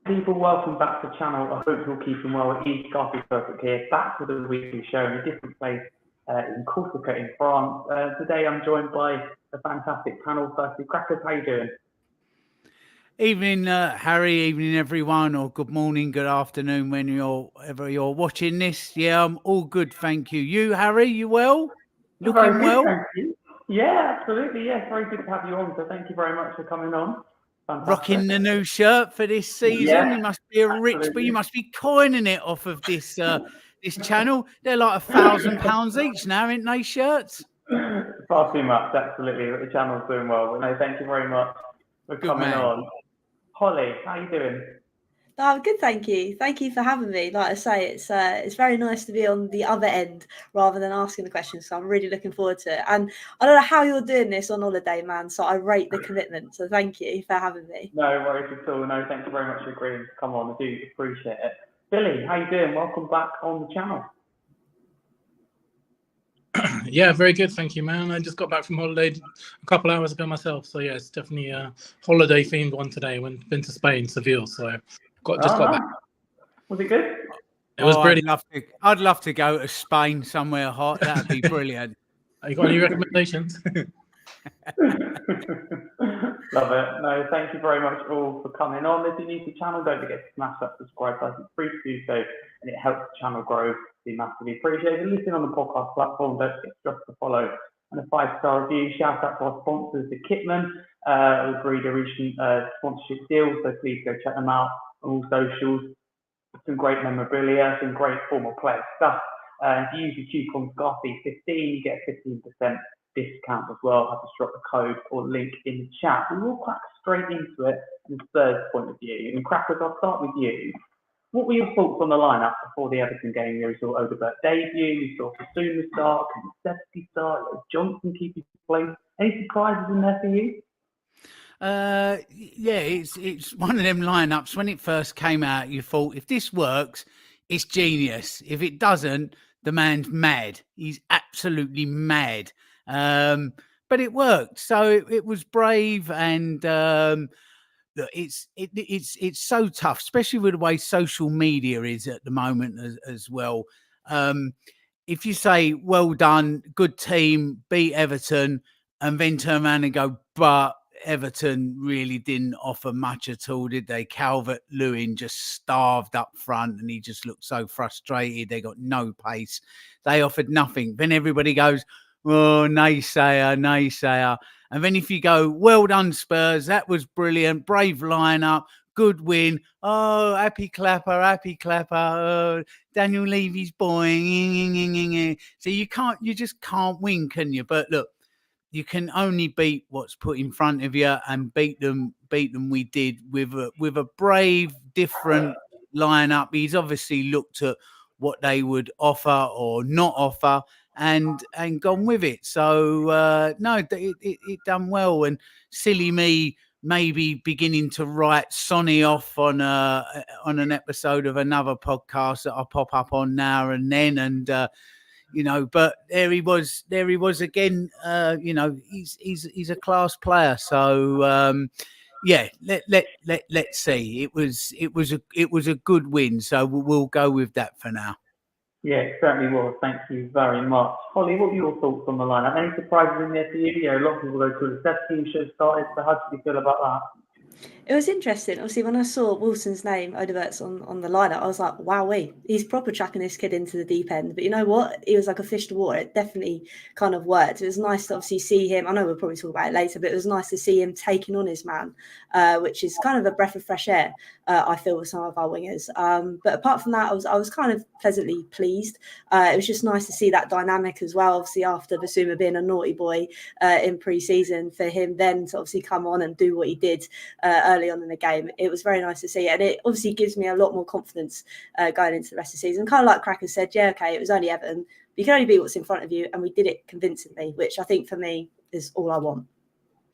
People, welcome back to the channel. I hope you're keeping well. It is Scarfe Perfect here, back with a weekly show in a different place in Corsica in France. Today I'm joined by a fantastic panel. Firstly, Crackers, how you doing? Evening, Harry. Evening, everyone, or good morning, good afternoon, whenever you're watching this. Yeah, I'm all good, thank you. You, Harry, you well? Looking very good, well? thank you. Yeah, absolutely. Yes, very good to have you on. So thank you very much for coming on. Fantastic. Rocking the new shirt for this season. Yeah, You must be a rich, but absolutely. you must be coining it off of this this channel. They're like £1,000 each now, aren't they? Shirts. Far too much, absolutely. The channel's doing well. But no, thank you very much for Good coming man. on. Hollie, how you doing? Oh, good, thank you. Thank you for having me. Like I say, it's very nice to be on the other end rather than asking the questions. So I'm really looking forward to it. And I don't know how you're doing this on holiday, man. So I rate the commitment. So thank you for having me. No worries at all. No, thank you very much for agreeing to come on. I do appreciate it. Billy, how you doing? Welcome back on the channel. Yeah, very good, thank you, man. I just got back from holiday a couple hours ago myself, so yeah, it's definitely a holiday themed one today. Been to Spain, Seville, so got back. Was it good? It was brilliant. I'd love to go to Spain, somewhere hot. That'd be brilliant. You got any recommendations? Love it. No, thank you very much all for coming on. If you're new to the channel, don't forget to smash that subscribe button. It's free to do so, and it helps the channel grow. Be massively appreciated. Listen on the podcast platform. Don't forget to drop a follow and a 5-star review. Shout out to our sponsors, the Kitman, who agreed a recent sponsorship deal, so please go check them out on all socials. Some great memorabilia, some great former player stuff. If you use the coupon Scarfe15, you get a 15% discount as well. I'll just drop the code or link in the chat. We will crack straight into it from the Spurs point of view. And Crackers, I'll start with you. What were your thoughts on the lineup before the Everton game? You saw Agombar debut, you saw Basuma start, Kulusevski start, Johnson keep his place. Any surprises in there for you? Yeah, it's one of them lineups. When it first came out, you thought, if this works, it's genius. If it doesn't, the man's mad. He's absolutely mad. But it worked. So it was brave, and it's so tough, especially with the way social media is at the moment as well. If you say, well done, good team, beat Everton, and then turn around and go, but Everton really didn't offer much at all, did they? Calvert-Lewin just starved up front, and he just looked so frustrated. They got no pace. They offered nothing. Then everybody goes, oh, naysayer. And then if you go, well done, Spurs, that was brilliant, brave lineup, good win. Oh, happy clapper. Oh, Daniel Levy's boy. So you just can't win, can you? But look, you can only beat what's put in front of you, and beat them. We did with a brave, different lineup. He's obviously looked at what they would offer or not offer, and gone with it. So no, it done well. And silly me, maybe beginning to write Sonny off on an episode of another podcast that I pop up on now and then, and. But there he was again. He's a class player. So yeah, let's see. It was a good win. So we'll go with that for now. Yeah, it certainly was. Thank you very much. Hollie, what were your thoughts on the lineup? Any surprises in there for you? Yeah, a lot of people go to the 17 should have started. So how did you feel about that? It was interesting. Obviously, when I saw Wilson's name, Odegaard's on the lineup, I was like, wowee, he's proper chucking this kid into the deep end. But you know what? He was like a fish to water. It definitely kind of worked. It was nice to obviously see him. I know we'll probably talk about it later, but it was nice to see him taking on his man, which is kind of a breath of fresh air, I feel, with some of our wingers. But apart from that, I was kind of pleasantly pleased. It was just nice to see that dynamic as well. Obviously, after Basuma being a naughty boy in pre-season, for him then to obviously come on and do what he did early on in the game, it was very nice to see, and it obviously gives me a lot more confidence going into the rest of the season. Kind of like Cracker said, yeah, okay, it was only Everton, but you can only beat what's in front of you, and we did it convincingly, which I think for me is all I want.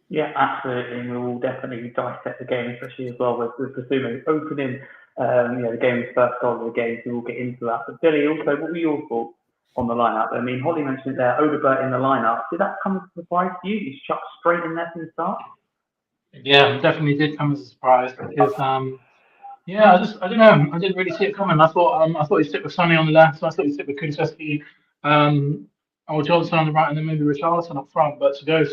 Yeah, absolutely, and we will definitely dissect the game, especially as well with Basuma opening the game's first goal of the game, so we'll get into that. But Billy, also, what were your thoughts on the lineup? I mean, Hollie mentioned there, Odegaard in the lineup. Did that come as a surprise to you? He's chucked straight in there from the start? Yeah, definitely did come as a surprise because, Yeah, I don't know. I didn't really see it coming. I thought he'd stick with Sonny on the left. I thought he'd stick with Kulusevski, or Johnson on the right, and then maybe Richarlison up front. But to go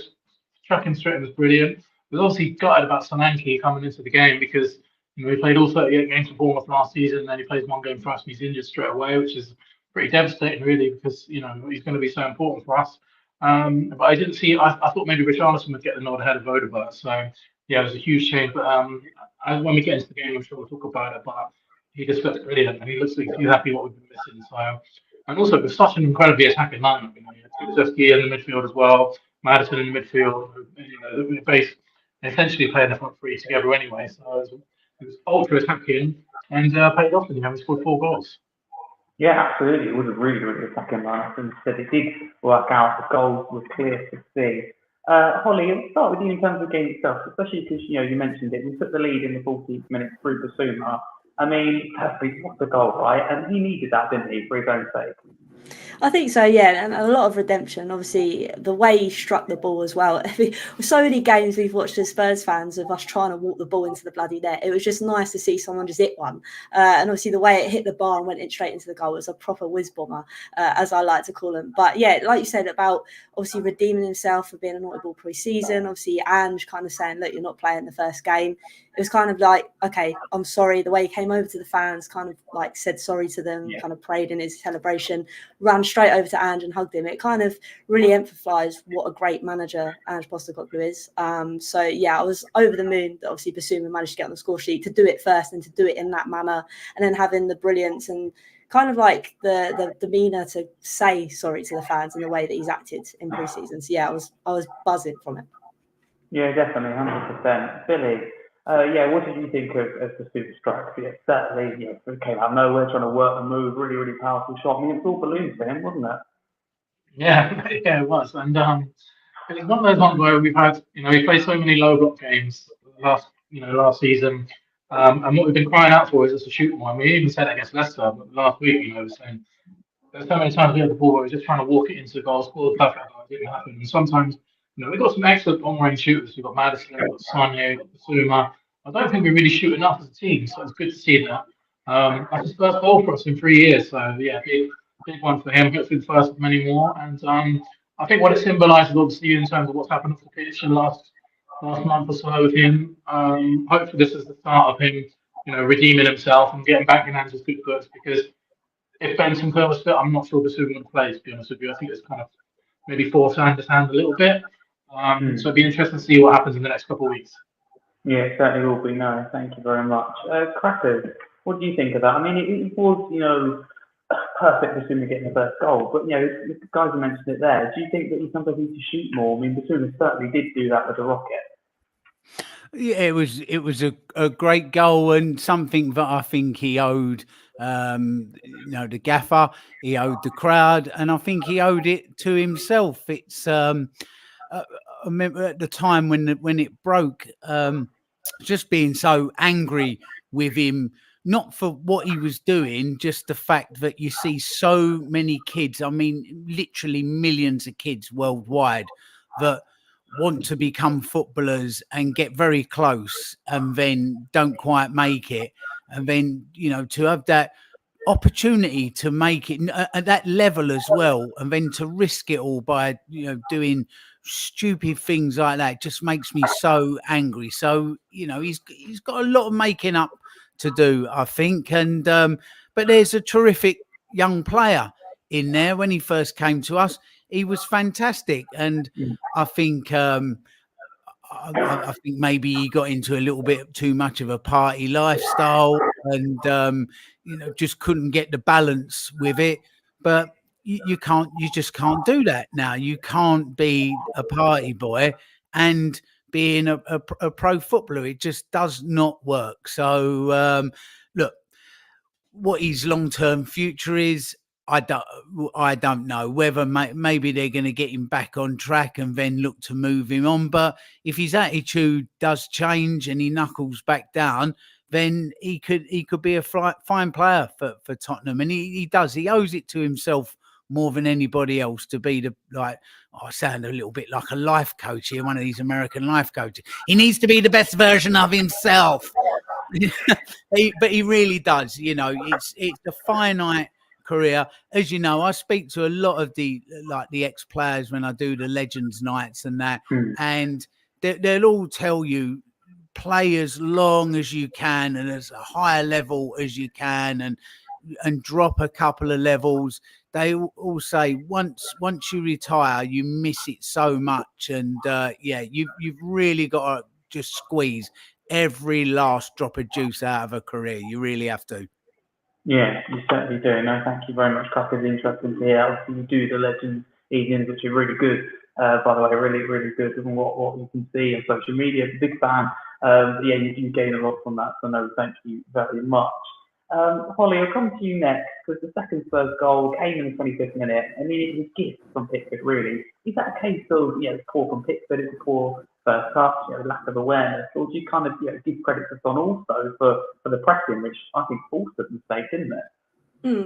tracking straight in was brilliant. We obviously gutted about Solanke coming into the game because he played all 38 games for Bournemouth last season, and then he plays one game for us and he's injured straight away, which is pretty devastating, really, because he's going to be so important for us. But I didn't see. I thought maybe Richarlison would get the nod ahead of Odegaard. So yeah, it was a huge change. But when we get into the game, I'm sure we'll talk about it. But he just looks brilliant, and he looks like he's happy what we've been missing. So, and also with such an incredibly attacking lineup, you had Kulusevski in the midfield as well, Maddison in the midfield, the base essentially playing the front three together anyway. So it was ultra attacking and paid off. And we scored 4 goals. Yeah, absolutely. It was a really, really attacking lineup, and said it did work out. The goals were clear to see. Hollie, let's start with you in terms of the game itself, especially because you mentioned it. We took the lead in the 14th minute through Basuma. I mean, perfect, what a goal, right? And he needed that, didn't he, for his own sake? I think so, yeah, and a lot of redemption. Obviously, the way he struck the ball as well. So many games we've watched as Spurs fans of us trying to walk the ball into the bloody net. It was just nice to see someone just hit one. And obviously, the way it hit the bar and went in straight into the goal was a proper whiz bomber, as I like to call him. But yeah, like you said about obviously redeeming himself for being a naughty ball pre-season. Obviously, Ange kind of saying, "Look, you're not playing the first game." It was kind of like, okay, I'm sorry. The way he came over to the fans, kind of like said sorry to them, kind of prayed in his celebration, ran straight over to Ange and hugged him. It kind of really emphasised what a great manager Ange Postecoglou is. So yeah, I was over the moon that obviously Basuma managed to get on the score sheet, to do it first and to do it in that manner, and then having the brilliance and kind of like the demeanour to say sorry to the fans in the way that he's acted in pre-season. So yeah, I was buzzing from it. Yeah, definitely, 100%. Billy, what did you think of the super strike? Yeah, certainly, it came out of nowhere, trying to work and move, really, really powerful shot. I mean, it's all balloons for him, wasn't it? Yeah, yeah, it was. And it's one of those ones where we've had, we played so many low block games last season. And what we've been crying out for is just a shoot more. I mean, we even said it against Leicester last week, we were saying there's so many times we had the ball where we're just trying to walk it into the goal, score the perfect goal. It didn't happen. And sometimes, we've got some excellent on-range shooters. We've got Maddison, we've got Sonia, we've got Basuma. I don't think we really shoot enough as a team, so it's good to see that. That's his first goal for us in 3 years. So, yeah, big one for him. Hopefully the first of many more. And I think what it symbolises, obviously, in terms of what's happened off the pitch in the last month or so with him, hopefully this is the start of him, redeeming himself and getting back in Ange's good books, because if Benson was fit, I'm not sure Basuma would play, to be honest with you. I think it's kind of maybe forced Ange's hand a little bit. So it'd be interesting to see what happens in the next couple of weeks. Yeah, it certainly will be. No, thank you very much. Crackers, what do you think of that? I mean, it was, perfect for Basuma getting the first goal, but, the guys who mentioned it there, do you think that he sometimes needs to shoot more? I mean, Basuma certainly did do that with the rocket. Yeah, it was a great goal, and something that I think he owed, the gaffer, he owed the crowd, and I think he owed it to himself. It's I remember at the time when it broke, just being so angry with him, not for what he was doing, just the fact that you see so many kids, I mean, literally millions of kids worldwide that want to become footballers and get very close and then don't quite make it. And then, to have that opportunity to make it at that level as well, and then to risk it all by, doing stupid things like that just makes me so angry. So, he's got a lot of making up to do, I think. And, but there's a terrific young player in there. When he first came to us, he was fantastic, and I think I think maybe he got into a little bit too much of a party lifestyle, and just couldn't get the balance with it. But you just can't do that now. You can't be a party boy and being a pro footballer. It just does not work. So look, what his long-term future is, I don't know. Whether maybe they're going to get him back on track and then look to move him on. But if his attitude does change and he knuckles back down, then he could be a fine player for Tottenham. And he does. He owes it to himself more than anybody else to be I sound a little bit like a life coach here, one of these American life coaches. He needs to be the best version of himself. But he really does. You know, it's a finite career. As you know, I speak to a lot of the ex-players when I do the Legends nights and that, and they'll all tell you play as long as you can and as a higher level as you can, and drop a couple of levels. They all say once you retire, you miss it so much, and you've really got to just squeeze every last drop of juice out of a career. You really have to. Yeah, you certainly do. No, thank you very much, Crack. It's interesting to hear. Obviously, you do the Legends evenings, which are really good. By the way, really, really good. And what you can see on social media, big fan. You gain a lot from that. So no, thank you very much. Hollie, I'll come to you next, because the second Spurs goal came in the 25th minute. I mean, it was a gift from Pickford, really. Is that a case of, it's poor from Pickford, it's a poor first touch, lack of awareness, or do you kind of give credit to Son also for the pressing, which I think forced the mistake, didn't it?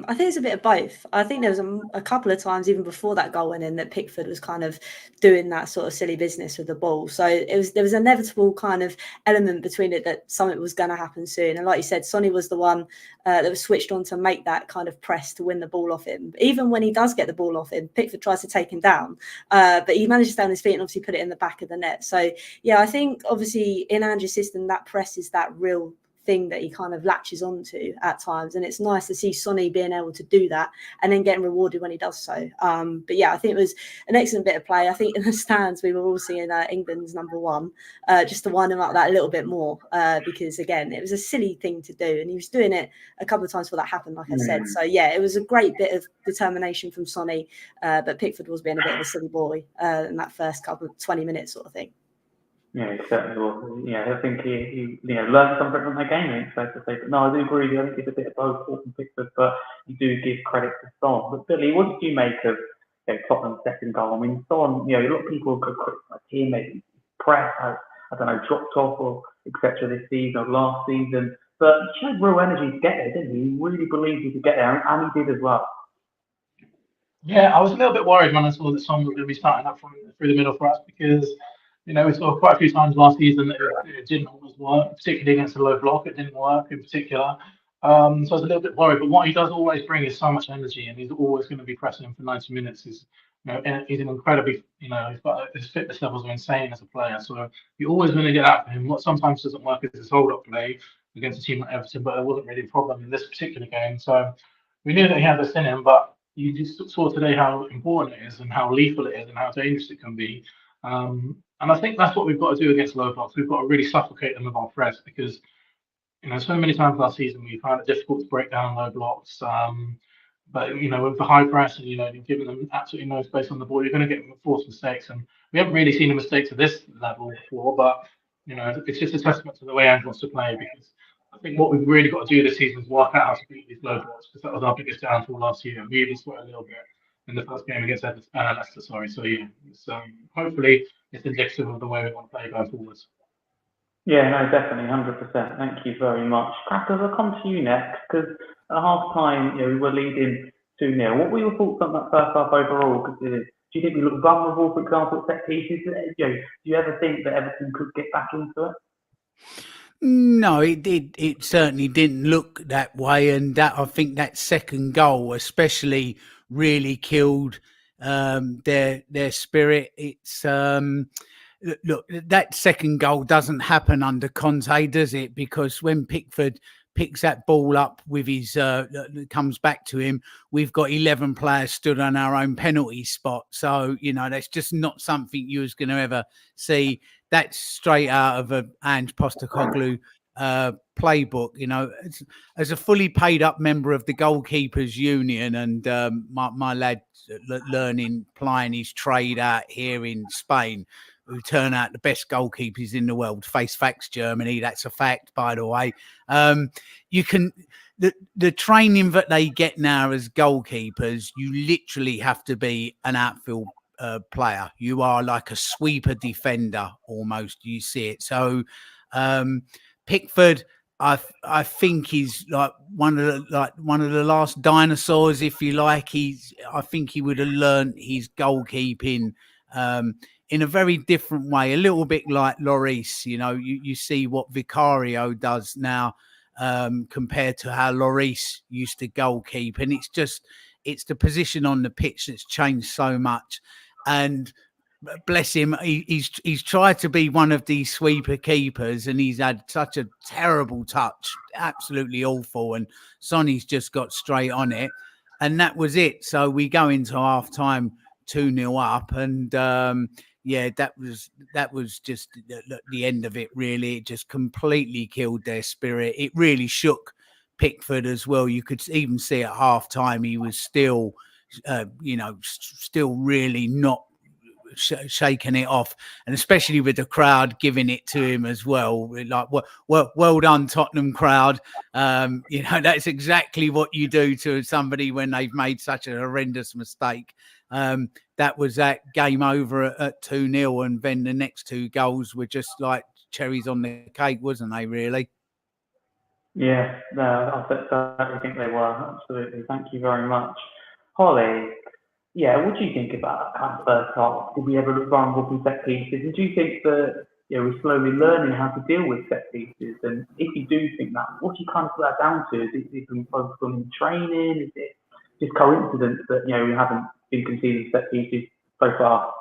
I think it's a bit of both. I think there was a couple of times even before that goal went in that Pickford was kind of doing that sort of silly business with the ball. So there was an inevitable kind of element between it that something was going to happen soon. And like you said, Sonny was the one that was switched on to make that kind of press to win the ball off him. Even when he does get the ball off him, Pickford tries to take him down, but he manages to stay on his feet and obviously put it in the back of the net. So yeah, I think obviously in Andrew's system, that press is that real thing that he kind of latches onto at times, and it's nice to see Sonny being able to do that and then getting rewarded when he does so. But yeah, I think it was an excellent bit of play. I think in the stands we were all seeing England's number one, just to wind him up that a little bit more, because again it was a silly thing to do, and he was doing it a couple of times before that happened, like I said. So yeah, it was a great bit of determination from Sonny, but Pickford was being a bit of a silly boy in that first couple of 20 minutes sort of thing. Yeah, it certainly was. Yeah, I think he learned something from that game, it's fair to say. But no, I do agree with you. I think it's a bit of both from Pickford, but you do give credit to Son. But Billy, what did you make of Tottenham's second goal? I mean, Son, a lot of people could criticise him, maybe press has, dropped off or etc. this season or last season. But he showed real energy to get there, didn't he? He really believed he could get there, and he did as well. Yeah, I was a little bit worried when I saw that Son was going to be starting up through the middle for us, because we saw quite a few times last season that it didn't always work, particularly against the low block. It didn't work in particular. So I was a little bit worried. But what he does always bring is so much energy, and he's always going to be pressing for 90 minutes. He's an incredibly, he's got his fitness levels are insane as a player. So you're always going to get out for him. What sometimes doesn't work is his hold-up play against a team like Everton, but it wasn't really a problem in this particular game. So we knew that he had this in him, but you just saw today how important it is and how lethal it is and how dangerous it can be. And I think that's what we've got to do against low blocks. We've got to really suffocate them with our press, because so many times last season we found it difficult to break down low blocks. But with the high press and you're giving them absolutely no space on the ball, you're going to get forced mistakes. And we haven't really seen the mistakes at this level before. But it's just a testament to the way Andrew wants to play, because I think what we've really got to do this season is work out how to beat these low blocks, because that was our biggest downfall last year. We even sweat a little bit in the first game against Leicester. So yeah, hopefully it's indicative of the way we want to play going forwards. Yeah, no, definitely, 100%. Thank you very much. Crackers, I'll come to you next, because at half time, we were leading 2-0. What were your thoughts on that first half overall? Because do you think we looked vulnerable, for example, at set pieces? Do you ever think that Everton could get back into it? No, it certainly didn't look that way, and I think that second goal especially really killed their spirit. It's look, that second goal doesn't happen under Conte, does it? Because when Pickford picks that ball up with his comes back to him, we've got 11 players stood on our own penalty spot. So that's just not something you was going to ever see. That's straight out of a Ange Postecoglou playbook. As a fully paid up member of the goalkeepers union, and my lad plying his trade out here in Spain, who turn out the best goalkeepers in the world. Face facts, Germany. That's a fact, by the way. You can the training that they get now as goalkeepers, you literally have to be an outfield player. You are like a sweeper defender almost. You see it. So Pickford, I think he's like one of the last dinosaurs, if you like. I think he would have learned his goalkeeping in a very different way, a little bit like Lloris. You know, you see what Vicario does now compared to how Lloris used to goalkeep, and it's the position on the pitch that's changed so much. And bless him, he's tried to be one of these sweeper keepers, and he's had such a terrible touch, absolutely awful. And Sonny's just got straight on it, and that was it. So we go into half time 2-0 up, and that was just the end of it. Really, it just completely killed their spirit. It really shook Pickford as well. You could even see at half time he was still, still really not shaking it off, and especially with the crowd giving it to him as well. Like, well done, Tottenham crowd. That's exactly what you do to somebody when they've made such a horrendous mistake. That was that game over at 2-0, and then the next 2 goals were just like cherries on the cake, wasn't they, really? Yeah, no, I think they were, absolutely. Thank you very much. Hollie, what do you think about that kind of first half? Did we ever look vulnerable from set pieces? And do you think that we're slowly learning how to deal with set pieces? And if you do think that, what do you kind of put that down to? Is it been focused on training? Is it just coincidence that we haven't been conceding set pieces so far?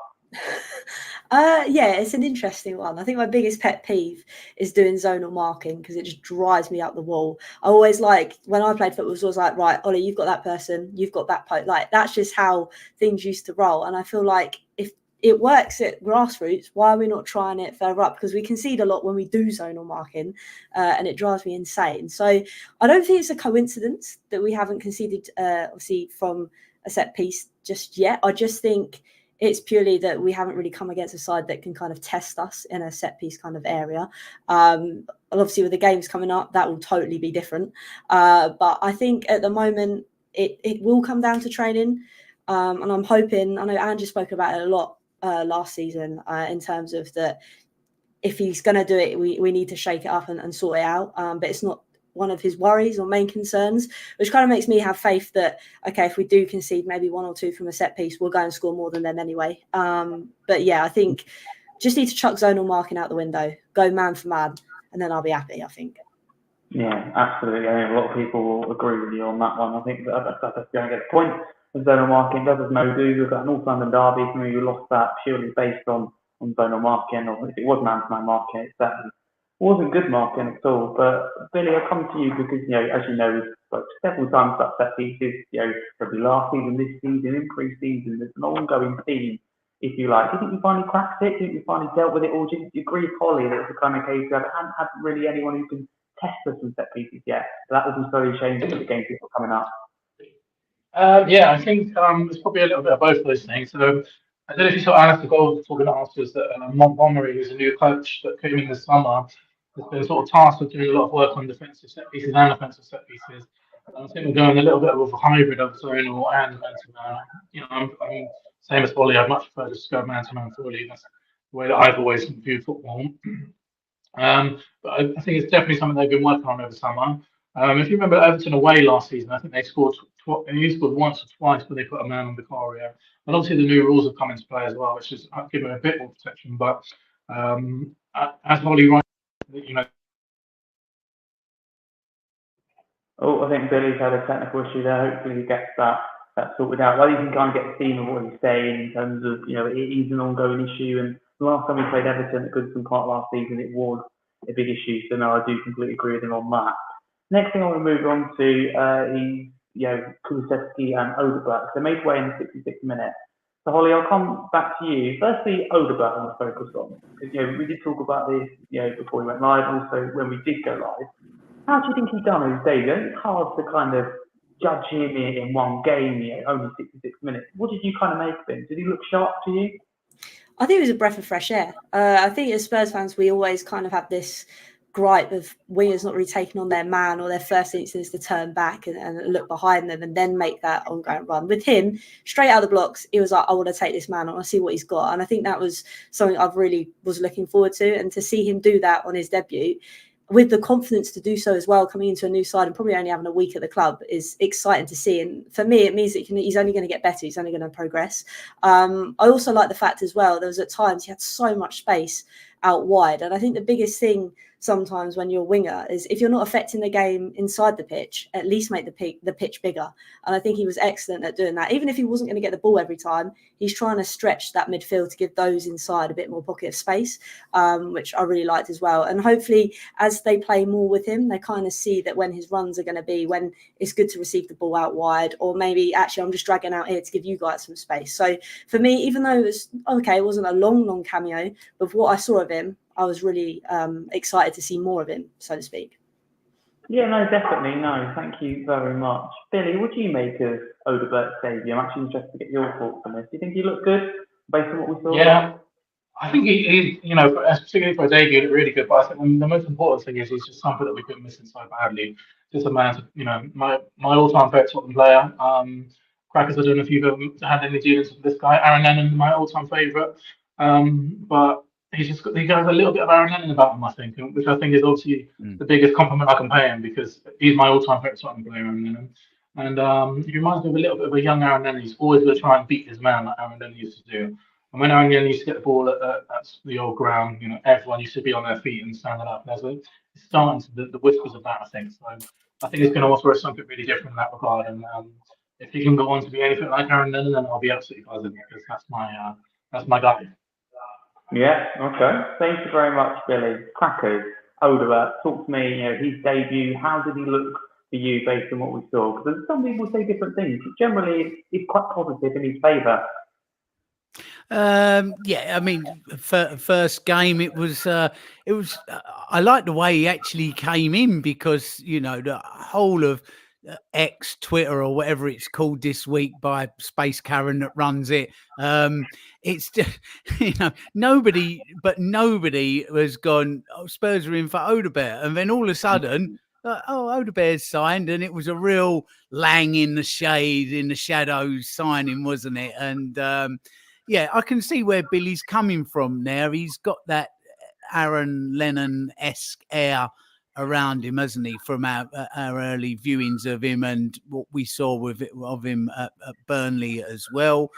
It's an interesting one. I think my biggest pet peeve is doing zonal marking, because it just drives me up the wall. I always when I played football, it was always like, right, Ollie, you've got that person, you've got that that's just how things used to roll. And I feel like if it works at grassroots, why are we not trying it further up? Because we concede a lot when we do zonal marking, and it drives me insane. So I don't think it's a coincidence that we haven't conceded, obviously, from a set piece just yet. I just think it's purely that we haven't really come against a side that can kind of test us in a set piece kind of area. Obviously, with the games coming up, that will totally be different. But I think at the moment, it will come down to training. And I'm hoping, I know Andrew spoke about it a lot last season, in terms of that if he's going to do it, we need to shake it up and sort it out. But it's not one of his worries or main concerns, which kind of makes me have faith that, okay, if we do concede maybe 1 or 2 from a set piece, we'll go and score more than them anyway. But I think just need to chuck zonal marking out the window, go man for man, and then I'll be happy, I think. Yeah, absolutely. I think a lot of people will agree with you on that one. I think that's going to get the point of zonal marking. Does us no do. We've got an North London derby, and we lost that purely based on zonal marking, or if it was man-to-man marking, it certainly wasn't good marking at all. But Billy, I'll come to you because, as you know, we've spoke several times about set pieces, probably last season, this season, in pre-season. There's an ongoing theme, if you like. Do you think you finally cracked it? Do you think you finally dealt with it? Or do you agree with Hollie that it's the kind of case where I haven't had really anyone who can test us from set pieces yet? So that will be slowly changing with the games that are coming up. I think it's probably a little bit of both of those things. So I don't know if you saw Alistair Gold talking afterwards that Montgomery, who's a new coach that came in this summer, has been sort of tasked with doing a lot of work on defensive set pieces and offensive set pieces. I think we're going a little bit of a hybrid of zonal and man-to-man. I'm same as Hollie. I'd much prefer just to go man-to-man fully. That's the way that I've always viewed football. But I think it's definitely something they've been working on over summer. If you remember Everton away last season, I think they scored once or twice, but they put a man on Vicario. And obviously the new rules have come into play as well, which is giving a bit more protection. But as Hollie rightly, Oh, I think Billy's had a technical issue there. Hopefully he gets that sorted out. Well, you can kind of get the theme of what he's saying in terms of, it is an ongoing issue. And the last time we played Everton at Goodison Park last season, it was a big issue. So no, I do completely agree with him on that. Next thing I want to move on to is, Kulusevski and Odegaard. So made way in the 66th minute. So Hollie, I'll come back to you. Firstly, Odegaard I want to focus on. Because, we did talk about this, before we went live, also when we did go live. How do you think he's done his day? It's hard to kind of judge him in one game, only 66 minutes. What did you kind of make of him? Did he look sharp to you? I think it was a breath of fresh air. I think as Spurs fans, we always kind of have this gripe of wingers not really taking on their man, or their first instinct is to turn back and look behind them and then make that ongoing run. With him, straight out of the blocks, he was like, I want to take this man, I want to see what he's got. And I think that was something I've really was looking forward to. And to see him do that on his debut, with the confidence to do so as well, coming into a new side and probably only having a week at the club is exciting to see. And for me, it means that he's only going to get better. He's only going to progress. I also like the fact as well, there was at times he had so much space out wide. And I think the biggest thing sometimes when you're a winger is if you're not affecting the game inside the pitch, at least make the pitch bigger. And I think he was excellent at doing that. Even if he wasn't going to get the ball every time, he's trying to stretch that midfield to give those inside a bit more pocket of space, which I really liked as well. And hopefully as they play more with him, they kind of see that when his runs are going to be when it's good to receive the ball out wide, or maybe actually I'm just dragging out here to give you guys some space. So for me, even though it was okay, it wasn't a long cameo, but what I saw of him, I was really excited to see more of him, so to speak. Yeah, no, definitely. No, thank you very much. Billy, what do you make of Odegaard's debut? I'm actually interested to get your thoughts on this. Do you think he looked good based on what we saw? Yeah, I think he you know, particularly for a debut, he looked really good. But I think the most important thing is he's just something that we've been missing so badly. Just a man, you know, my all-time favourite Tottenham player. Crackers, I don't know if you've ever had any dealings with this guy, Aaron Lennon, my all-time favourite. But he has a little bit of Aaron Lennon about him, I think, which I think is obviously the biggest compliment I can pay him, because he's my all-time favourite Tottenham player, Aaron Lennon. And he reminds me of a little bit of a young Aaron Lennon. He's always going to try and beat his man like Aaron Lennon used to do. And when Aaron Lennon used to get the ball at the old ground, you know, everyone used to be on their feet and standing up. It's starting to the whispers of that, I think. So I think it's going to offer us something really different in that regard. And if he can go on to be anything like Aaron Lennon, then I'll be absolutely buzzing, because that's my guy. Yeah, okay. Thank you very much, Billy. Crackers, Odegaard, talk to me, you know, his debut, how did he look for you based on what we saw? Because some people say different things, but generally it's quite positive in his favour. Yeah, I mean, first game, it was. I like the way he actually came in, because you know the whole of X, Twitter, or whatever it's called this week by Space Karen that runs it. It's just, you know, nobody has gone, oh, Spurs are in for Odegaard, and then all of a sudden, Odegaard's signed, and it was a real Lang in the shade, in the shadows signing, wasn't it? And yeah, I can see where Billy's coming from there. He's got that Aaron Lennon-esque air around him, hasn't he, from our early viewings of him and what we saw of him at Burnley as well.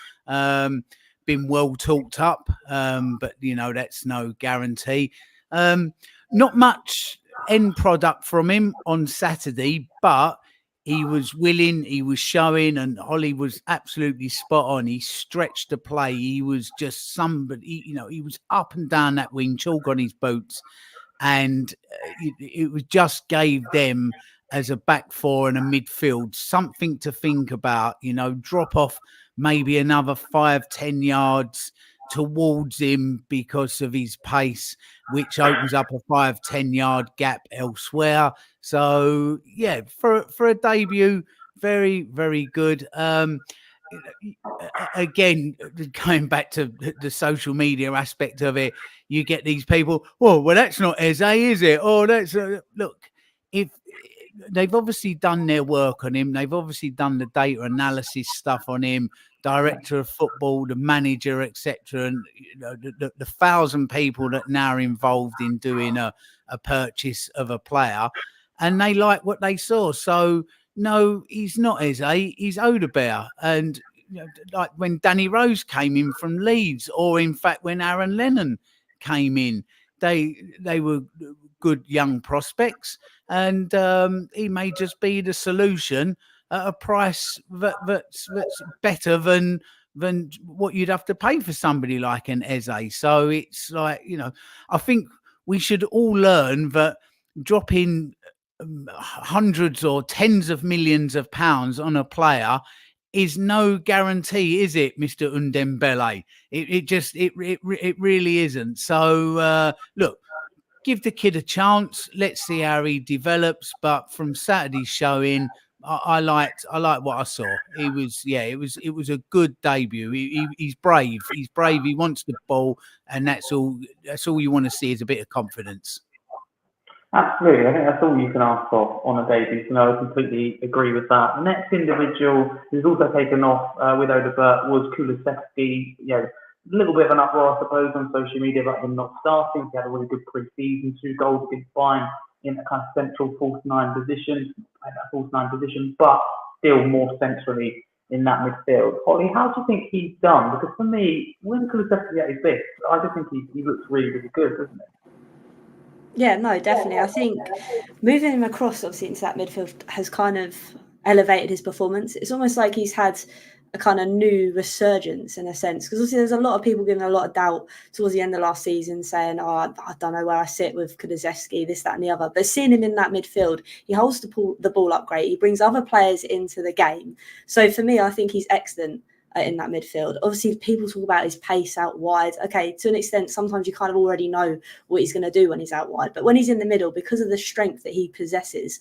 Been well talked up, but, you know, that's no guarantee. Not much end product from him on Saturday, but he was willing, he was showing, and Hollie was absolutely spot on. He stretched the play. He was just somebody, you know, he was up and down that wing, chalk on his boots. And it was just gave them, as a back four and a midfield, something to think about, you know, drop off maybe another 5-10 yards towards him because of his pace, which opens up a 5-10 yard gap elsewhere. So yeah, for a debut, very, very good. Again, going back to the social media aspect of it, you get these people, well, that's not Eze, is it? Oh, that's look, if they've obviously done their work on him, they've obviously done the data analysis stuff on him, director of football, the manager, etc., and you know, the 1,000 people that now are involved in doing a purchase of a player, and they like what they saw. So no, he's not Eze, he's Odegaard. And you know, like when Danny Rose came in from Leeds, or in fact when Aaron Lennon came in, they were good young prospects, and he may just be the solution at a price that's better than what you'd have to pay for somebody like an Eze. So it's like, you know, I think we should all learn that dropping hundreds or tens of millions of pounds on a player is no guarantee, is it, Mr. Undembele? It really isn't. So look, give the kid a chance. Let's see how he develops. But from Saturday's showing, I liked what I saw. It was a good debut. He's brave. He's brave. He wants the ball, and that's all you want to see, is a bit of confidence. Absolutely, I think that's all you can ask for on a debut. So no, I completely agree with that. The next individual who's also taken off with Odegaard was Kulusevski. You know, a little bit of an uproar, I suppose, on social media about him not starting. He had a really good pre-season, 2 goals against Bayern in a kind of central false nine position, but still more centrally in that midfield. Hollie, how do you think he's done? Because for me, when Kulusevski at his best, I just think he looks really, really good, doesn't he? Yeah, no, definitely. I think moving him across, obviously, into that midfield has kind of elevated his performance. It's almost like he's had a kind of new resurgence in a sense, because obviously there's a lot of people giving a lot of doubt towards the end of last season, saying, "Oh, I don't know where I sit with Kulusevski, this, that, and the other." But seeing him in that midfield, he holds the ball up great. He brings other players into the game. So for me, I think he's excellent in that midfield. Obviously, people talk about his pace out wide. Okay, to an extent, sometimes you kind of already know what he's going to do when he's out wide. But when he's in the middle, because of the strength that he possesses,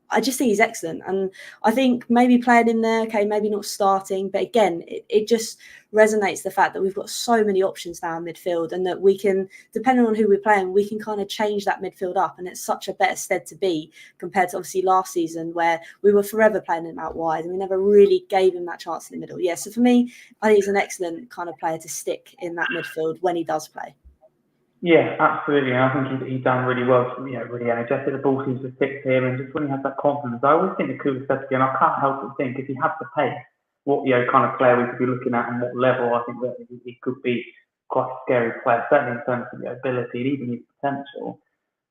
I just think he's excellent. And I think maybe playing him there, okay, maybe not starting, but again, it just resonates the fact that we've got so many options now in midfield, and that we can, depending on who we're playing, we can kind of change that midfield up, and it's such a better stead to be compared to obviously last season where we were forever playing him out wide and we never really gave him that chance in the middle. Yeah, so for me, I think he's an excellent kind of player to stick in that midfield when he does play. Yeah, absolutely. And I think he's done really well. Really energetic. The ball seems to stick to him, and just when he has that confidence, I always think of Kulusevski, and I can't help but think if he had the pace, what kind of player we could be looking at, and what level. I think that he could be quite a scary player, certainly in terms of ability and even his potential.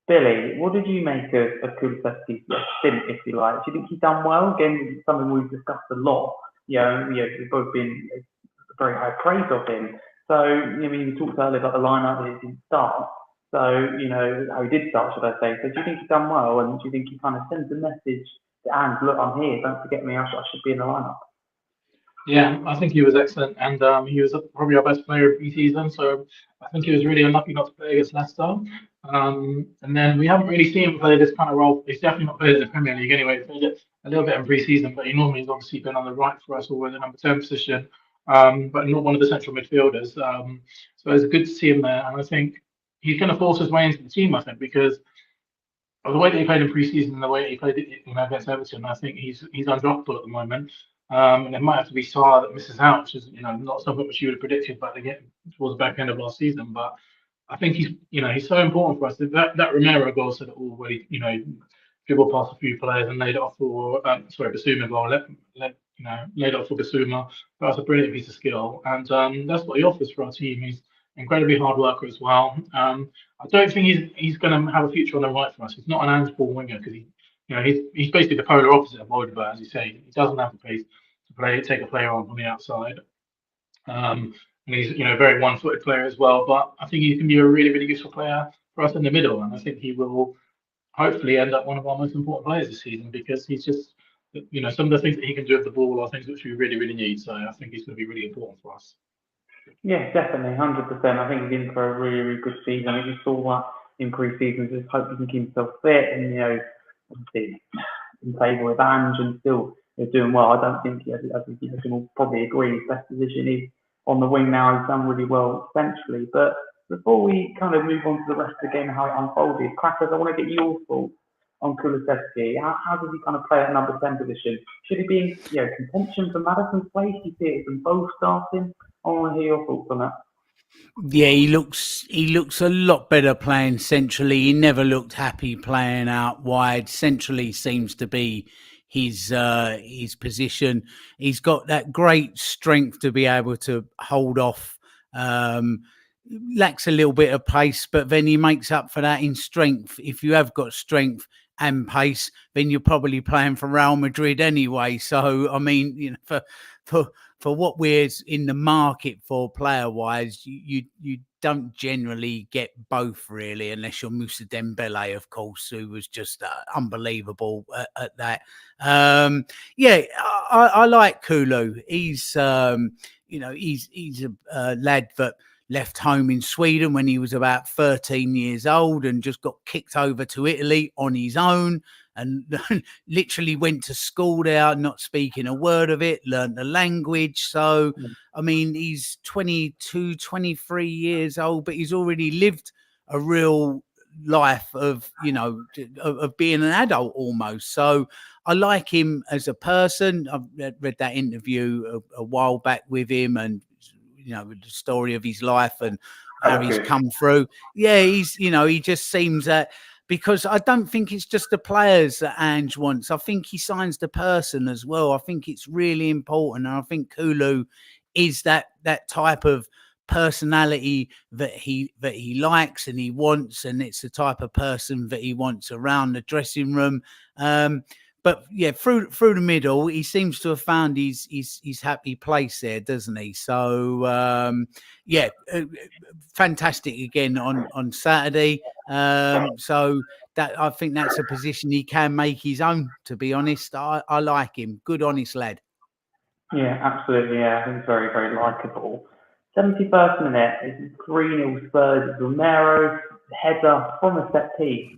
Billie, what did you make of Kulusevski's stint, if you like? Do you think he's done well? Again, something we've discussed a lot. We've both been very high praise of him. So, you talked earlier about the lineup that he didn't start. So, how he did start, should I say. So, do you think he's done well? And do you think he kind of sends a message to Ange, look, I'm here, don't forget me, I should be in the lineup? Yeah, I think he was excellent, and he was probably our best player of pre-season. So I think he was really unlucky not to play against Leicester. And then we haven't really seen him play this kind of role. He's definitely not played in the Premier League anyway. He played it a little bit in pre-season, but he normally has obviously been on the right for us or in the number 10 position, but not one of the central midfielders. So it's good to see him there, and I think he's going to force his way into the team. I think because of the way that he played in pre-season and the way that he played against Everton, I think he's undroppable at the moment. And it might have to be Salah that misses out, which is not something which you would have predicted, but again towards the back end of last season. But I think he's so important for us. That Romero goal said it all, where he dribbled past a few players and laid it off for Basuma goal. Laid it off for Basuma. That's a brilliant piece of skill, and that's what he offers for our team. He's incredibly hard worker as well. I don't think he's going to have a future on the right for us. He's not an Ange ball winger because he's basically the polar opposite of Odegaard, as you say. He doesn't have the pace to take a player on from the outside. And he's a very one-footed player as well. But I think he can be a really, really useful player for us in the middle, and I think he will hopefully end up one of our most important players this season, because he's just some of the things that he can do with the ball are things which we really, really need. So I think he's going to be really important for us. Yeah, definitely, 100%. I think he's in for a really, really good season. I think you saw that in pre-season. Just hope he can keep himself fit and obviously in favour with Ange and still doing well. I don't think I think you can all probably agree his best position is on the wing now. He's done really well centrally. But before we kind of move on to the rest of the game and how it unfolded, Crackers, I want to get your thoughts on Kulusevski. How does he kind of play at number 10 position? Should he be in contention for Maddison's place? Do you see it as both starting? I want to hear your thoughts on that. Yeah, he looks a lot better playing centrally. He never looked happy playing out wide. Centrally seems to be his position. He's got that great strength to be able to hold off. Lacks a little bit of pace, but then he makes up for that in strength. If you have got strength and pace, then you're probably playing for Real Madrid anyway. So I mean, for what we're in the market for player-wise, you don't generally get both really, unless you're Moussa Dembele, of course, who was just unbelievable at that. I like Kulu. He's he's a lad that left home in Sweden when he was about 13 years old and just got kicked over to Italy on his own and literally went to school there, not speaking a word of it, learned the language. So, I mean, he's 22, 23 years old, but he's already lived a real life of, of being an adult almost. So I like him as a person. I've read that interview a while back with him and, the story of his life and how he's come through. Yeah, he's, he just seems that because I don't think it's just the players that Ange wants. I think he signs the person as well. I think it's really important. And I think Kulu is that type of personality that he likes and he wants, and it's the type of person that he wants around the dressing room. But yeah, through the middle, he seems to have found his happy place there, doesn't he? So fantastic again on Saturday. So that, I think that's a position he can make his own. To be honest, I like him. Good, honest lad. Yeah, absolutely. Yeah, I think he's very, very likeable. 71st minute, it's 3-0 Spurs. It's Romero, header from a set piece.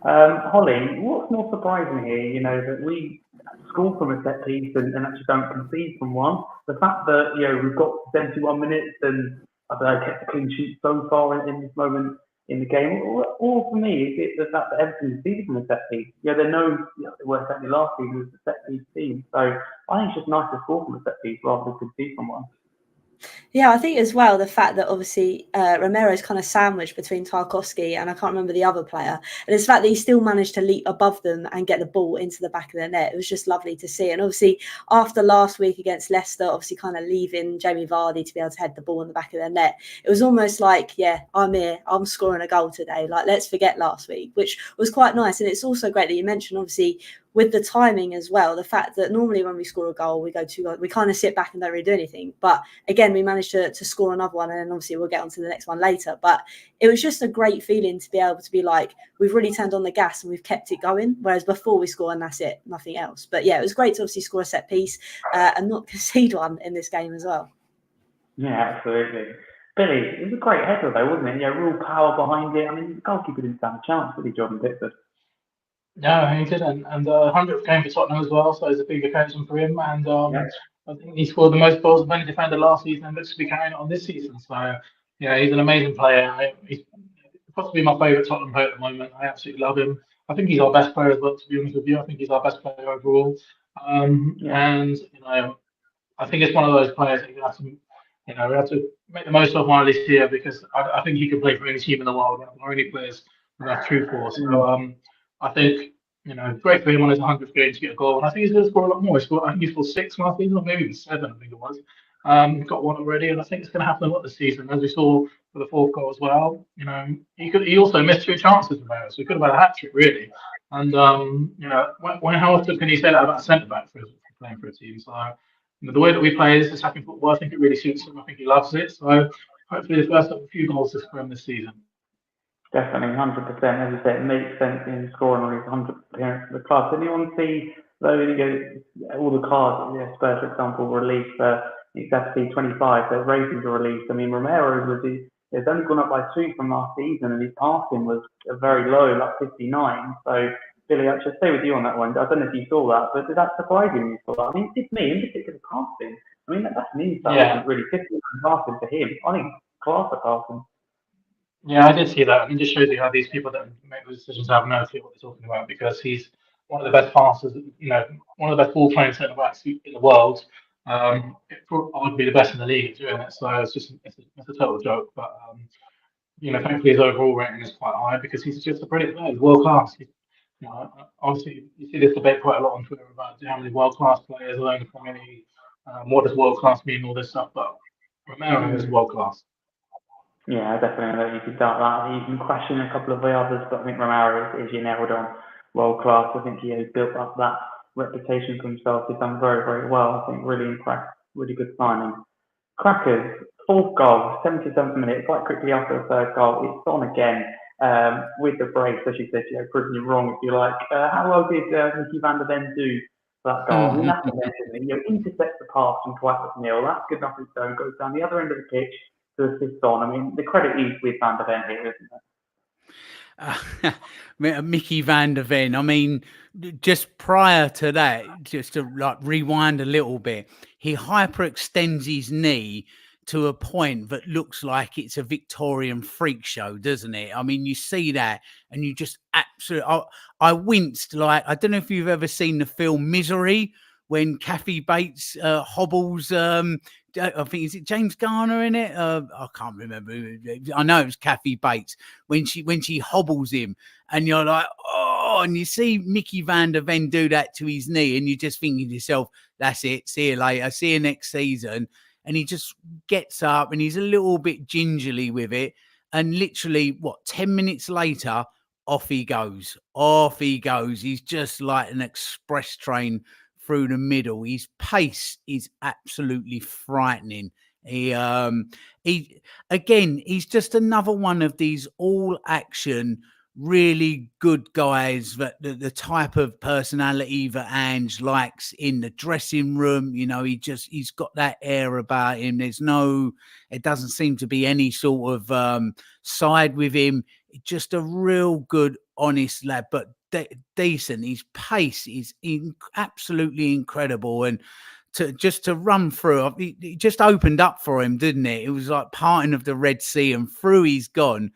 Hollie, what's more surprising here, you know, that we score from a set piece and actually don't concede from one. The fact that, you know, we've got 71 minutes and I don't know, kept the clean sheet so far in this moment in the game. Or for me, is it the fact that Everton conceded from a set piece? Yeah, they were certainly last season was a set piece team. So I think it's just nice to score from a set piece rather than concede from one. Yeah, I think as well the fact that obviously Romero's kind of sandwiched between Tarkowski and I can't remember the other player, and it's the fact that he still managed to leap above them and get the ball into the back of the net. It was just lovely to see. And obviously after last week against Leicester, obviously kind of leaving Jamie Vardy to be able to head the ball in the back of the net, it was almost like, yeah, I'm here, I'm scoring a goal today. Like, let's forget last week, which was quite nice. And it's also great that you mentioned, obviously, with the timing as well, the fact that normally when we score a goal, we kind of sit back and don't really do anything. But again, we managed to score another one, and then obviously we'll get on to the next one later. But it was just a great feeling to be able to be like, we've really turned on the gas and we've kept it going. Whereas before we score and that's it, nothing else. But yeah, it was great to obviously score a set piece and not concede one in this game as well. Yeah, absolutely. Billy, it was a great header though, wasn't it? Yeah, real power behind it. I mean, the goalkeeper didn't stand a chance, did he, Jordan Pickford? No, he didn't. And 100th game for Tottenham as well, so it's a big occasion for him. And I think he scored the most goals of any defender last season and looks to be carrying it on this season. So, yeah, he's an amazing player. He's possibly my favourite Tottenham player at the moment. I absolutely love him. I think he's our best player as well, to be honest with you. I think he's our best player overall. And, you know, I think it's one of those players that you have to, we have to make the most of while he's here, because I think he can play for any team in the world, one of our only players with that true force. So, I think, great for him on his 100th game to get a goal. And I think he's going to score a lot more. I think he scored 6 last season, or maybe even 7, I think it was. Got one already, and I think it's going to happen a lot this season, as we saw for the 4th goal as well. He also missed 2 chances from there, so he could have had a hat-trick, really. And, how often can you say that about a centre-back for playing for a team? So, the way that we play this attacking football, I think it really suits him. I think he loves it. So, hopefully the first of a few goals for him this season. Definitely, 100%. As I said, it makes sense in scoring on his 100th appearance for the club. Did anyone see, though, all the cards, Spurs, for example, were released for exactly 25, their ratings were released. I mean, Romero has only gone up by 2 from last season, and his passing was very low, like 59. So, Billy, I should stay with you on that one. I don't know if you saw that, but did that surprise you when you saw that? I mean, it's me, in particular, passing. I mean, that's an insight, wasn't really 59 passing for him. I think class at passing. Yeah, I did see that. It just shows you how these people that make those decisions have no clue what they're talking about, because he's one of the best passers, one of the best ball-playing centre-backs in the world. Arguably the best in the league at doing it. So it's a total joke. But, thankfully his overall rating is quite high, because he's just a brilliant player. He's world-class. Obviously, you see this debate quite a lot on Twitter about how many world-class players are in the Premier League. What does world-class mean, all this stuff. But Romero is world-class. Yeah, definitely. You could doubt that. You can question a couple of the others, but I think Romero is you nailed on world class. I think he has built up that reputation for himself. He's done very, very well. I think really impressed. Really good signing. Crackers, 4th goal, 77th minute, quite quickly after the 3rd goal. It's on again with the brace, as you said, proving you wrong if you like. How well did Mickey van der Ven do for that goal? I mean, that's amazing. Intercepts the pass from Dwight McNeil. That's good enough. It goes down the other end of the pitch to assist on. I mean, the credit is with Van der Ven here, isn't it? Mickey van der Ven. I mean, just prior to that, just to rewind a little bit, he hyperextends his knee to a point that looks like it's a Victorian freak show, doesn't it? I mean, you see that and you just absolutely... I winced. I don't know if you've ever seen the film Misery, when Kathy Bates hobbles. I think is it James Garner in it? I can't remember. I know it was Kathy Bates when she hobbles him, and you're like, oh, and you see Mickey van der Ven do that to his knee, and you're just thinking to yourself, that's it. See you later. See you next season. And he just gets up and he's a little bit gingerly with it. And literally, 10 minutes later, off he goes. Off he goes. He's just like an express train through the middle. His pace is absolutely frightening. He's just another one of these all action, really good guys that the type of personality that Ange likes in the dressing room. You know, he's got that air about him. It doesn't seem to be any sort of side with him. Just a real good, honest lad, but decent. His pace is absolutely incredible. And to run through, it just opened up for him, didn't it? It was like parting of the Red Sea, and through he's gone.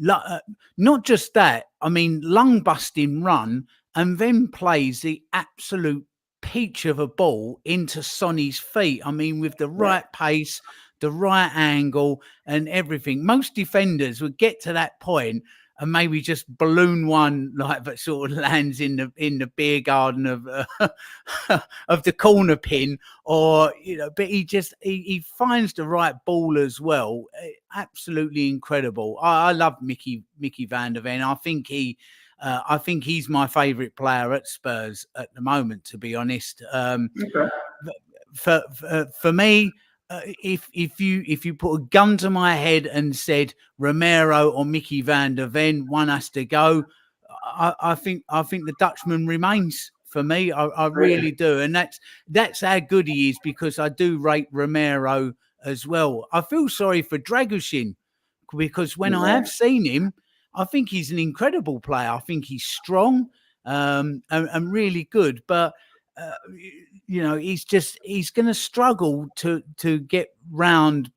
Not just that, I mean, lung busting run, and then plays the absolute peach of a ball into Sonny's feet. I mean, with the right pace, the right angle, and everything. Most defenders would get to that point and maybe just balloon one like that sort of lands in the beer garden of of the corner pin, or but he finds the right ball as well. Absolutely incredible. I love Mickey van der Ven. I think he's my favourite player at Spurs at the moment, to be honest. For me, if you put a gun to my head and said Romero or Mickey van der Ven, one has to go, I think the Dutchman remains for me. I really do, and that's how good he is, because I do rate Romero as well. I feel sorry for Dragoshin, because when I have seen him, I think he's an incredible player. I think he's strong and really good, but he's going to struggle to get round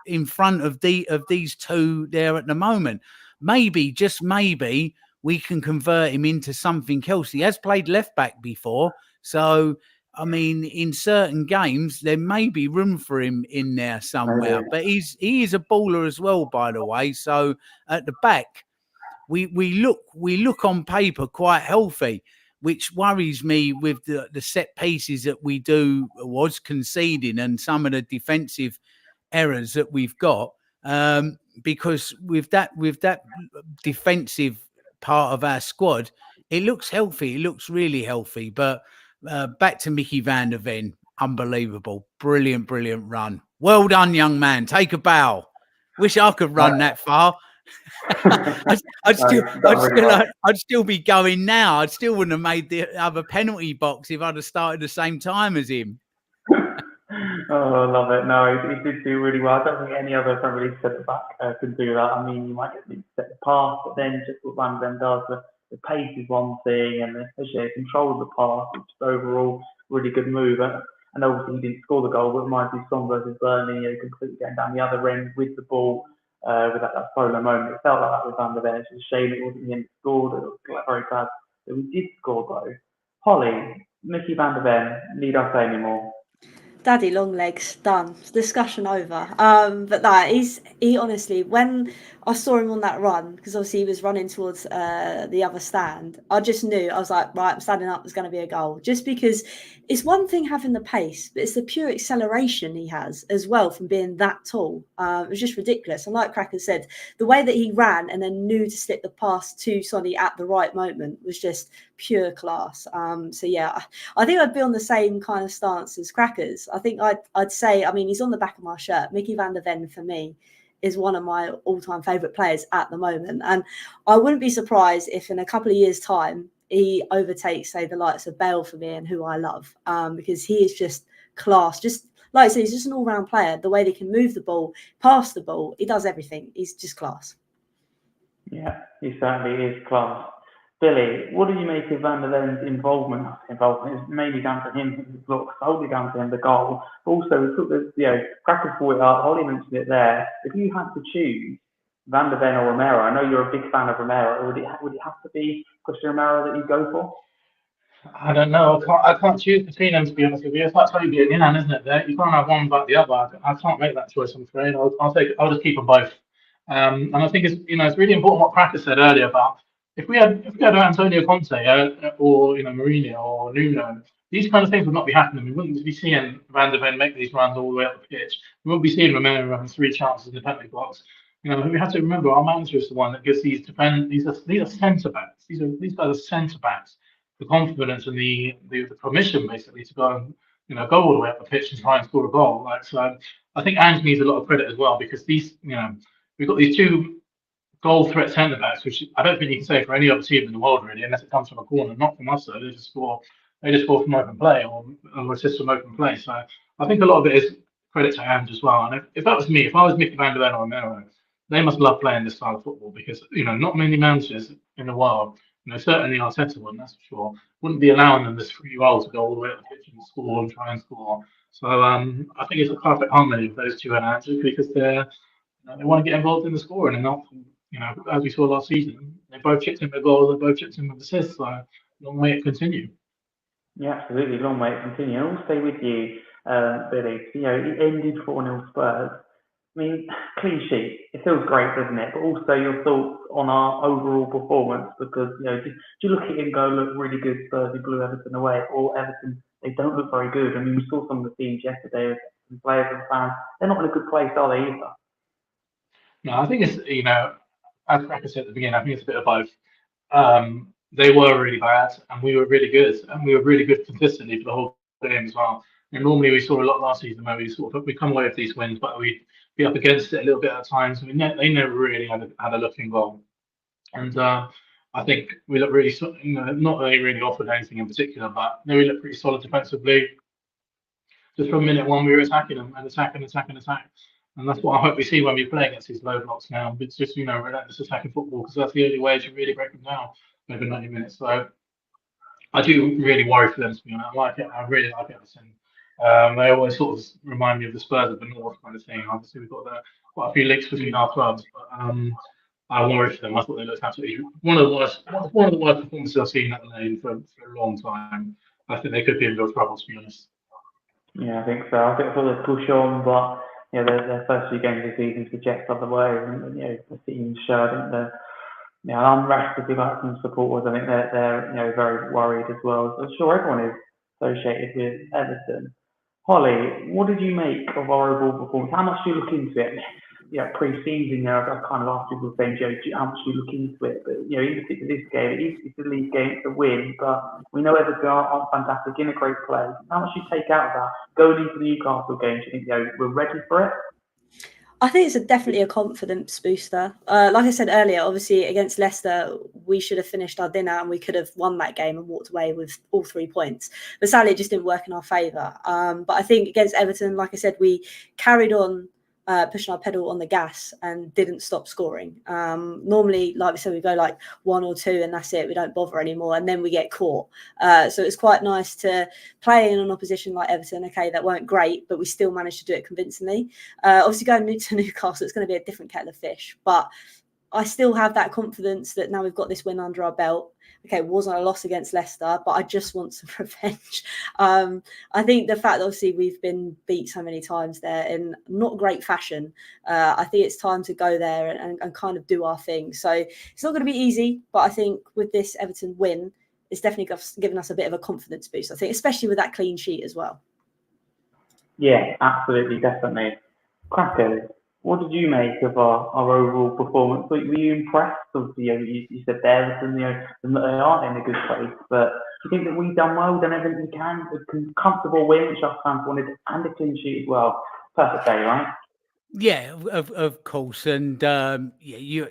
in front of these two there at the moment. Maybe, just maybe, we can convert him into something else. He has played left back before, so I mean, in certain games there may be room for him in there somewhere. But he is a baller as well, by the way. So at the back, we look on paper quite healthy, which worries me with the set pieces that we was conceding, and some of the defensive errors that we've got. Because with that defensive part of our squad, it looks healthy. It looks really healthy. But back to Mickey van der Ven, unbelievable, brilliant run. Well done, young man. Take a bow. Wish I could run that far. I'd still be going now. I still wouldn't have made the other penalty box if I'd have started the same time as him. Oh, I love it. No, he did do really well. I don't think any other Premier League centre back can do that. I mean, you might get to set the pass, but then just what Van den does, the pace is one thing, and the control of the pass, it's overall really good move. And obviously he didn't score the goal, but it reminds me of Son versus Burnley, completely getting down the other end with the ball. With that solo moment, it felt like that with Van der Ven. It's a shame it wasn't him who scored. It was very sad that we did score though. Hollie, Mickey van der Ven, need I say any more? Daddy long legs, done. Discussion over. But that he honestly, when I saw him on that run, because obviously he was running towards the other stand, I just knew. I was like, right, I'm standing up. There's going to be a goal. Just because it's one thing having the pace, but it's the pure acceleration he has as well from being that tall. It was just ridiculous. And like Cracker said, the way that he ran and then knew to slip the pass to Sonny at the right moment was just pure class. So yeah, I think I'd be on the same kind of stance as Crackers. I think I'd say, I mean, he's on the back of my shirt. Mickey van der Ven for me is one of my all-time favourite players at the moment. And I wouldn't be surprised if in a couple of years' time he overtakes, say, the likes of Bale for me and who I love, because he is just class. Just like I said, he's just an all-round player. The way they can move the ball, pass the ball, he does everything. He's just class. Yeah, he certainly is class. Billy, what do you make of Van der Ven's involvement? Involvement is mainly down to him, his look, solely down to him, the goal. But also, we took the, Crackers brought it up, Hollie mentioned it there. If you had to choose Van der Ven or Romero, I know you're a big fan of Romero, would it have to be Christian Romero that you go for? I don't know. I can't choose between them, to be honest with you. It's like Toby and Yan, isn't it? You can't have one but the other. I can't make that choice, I'm afraid. I'll just keep them both. And I think it's really important what Cracker said earlier about if we had Antonio Conte or Mourinho or Nuno, these kind of things would not be happening. We wouldn't be seeing Van der Ven make these runs all the way up the pitch. We wouldn't be seeing Romero having 3 chances in the penalty box. We have to remember our manager is the one that gives these these are centre backs. These guys are centre backs, the confidence and the permission basically to go and go all the way up the pitch and try and score a goal. Like, so I think Ange needs a lot of credit as well, because we've got these 2 goal threat centre backs, which I don't think you can say for any other team in the world really, unless it comes from a corner. Not from us though. They just score from open play or assist from open play. So I think a lot of it is credit to Ange as well. And if that was me, if I was Mickey Van der Ven or Romero, they must love playing this style of football, because not many managers in the world, certainly Arteta one, that's for sure, wouldn't be allowing them this 3-year-old to go all the way up the pitch and score and try and score. So I think it's a perfect harmony of those 2 managers, because they want to get involved in the scoring and not, as we saw last season, they both chipped in with goals, they both chipped in with assists. So long may it continue. Yeah, absolutely. Long way to continue. I'll stay with you, Billy. It ended 4-0 Spurs. I mean, clean sheet. It feels great, doesn't it? But also your thoughts on our overall performance, because do you look at it and go, look, really good Spurs who blew Everton away, or Everton, they don't look very good. I mean, we saw some of the teams yesterday, the players and fans. They're not in a good place, are they either? No, I think it's as Cracker said at the beginning, I think it's a bit of both. They were really bad, and we were really good, and we were really good consistently for the whole game as well. And normally we saw a lot last season where we come away with these wins, but we'd be up against it a little bit at times. They never really had a look in goal, and I think we looked really, not that they really offered anything in particular, but we looked pretty solid defensively. Just from minute one, we were attacking them and attacking. And that's what I hope we see when we play against these low blocks now. It's just, relentless attacking football, because that's the only way to really break them down over 90 minutes. So I do really worry for them, to be honest. I really like Everton. They always sort of remind me of the Spurs of the North kind of thing. Obviously, we've got quite a few links between our clubs, but I worry for them. I thought they looked absolutely one of the worst performances I've seen at the Lane for a long time. I think they could be in real trouble, to be honest. Yeah, I think so. I think they'll push on, but their first 2 games of the season suggest otherwise, and the team show. I think I'm rested about some supporters. I think they're very worried as well. So I'm sure everyone is associated with Everton. Hollie, what did you make of our overall performance? How much do you look into it? Pre-season, I've kind of asked people the same joke, how much do you look into it? But in particular this game, it's a league game, it's a win, but we know Everton aren't fantastic in a great play. How much do you take out of that going into the Newcastle game? Do you think we're ready for it? I think it's definitely a confidence booster. Like I said earlier, obviously against Leicester, we should have finished our dinner and we could have won that game and walked away with all 3 points. But sadly, it just didn't work in our favour. But I think against Everton, like I said, we carried on pushing our pedal on the gas and didn't stop scoring. Normally, like we said, we go like 1 or 2 and that's it. We don't bother anymore, and then we get caught. So it's quite nice to play in an opposition like Everton. Okay, that weren't great, but we still managed to do it convincingly. Obviously, going to Newcastle, it's going to be a different kettle of fish, but I still have that confidence that now we've got this win under our belt. Okay, it wasn't a loss against Leicester, but I just want some revenge. I think the fact that obviously we've been beat so many times there in not great fashion, I think it's time to go there and kind of do our thing. So it's not going to be easy, but I think with this Everton win, it's definitely given us a bit of a confidence boost, I think, especially with that clean sheet as well. Yeah, absolutely, definitely. Crackers, what did you make of our overall performance? Were you impressed? Obviously, you said Everton, that they aren't in a good place, but do you think that we've done well, done everything we can, a comfortable win, which our fans wanted, and a clean sheet as well? Perfect day, right? Yeah, of course, and you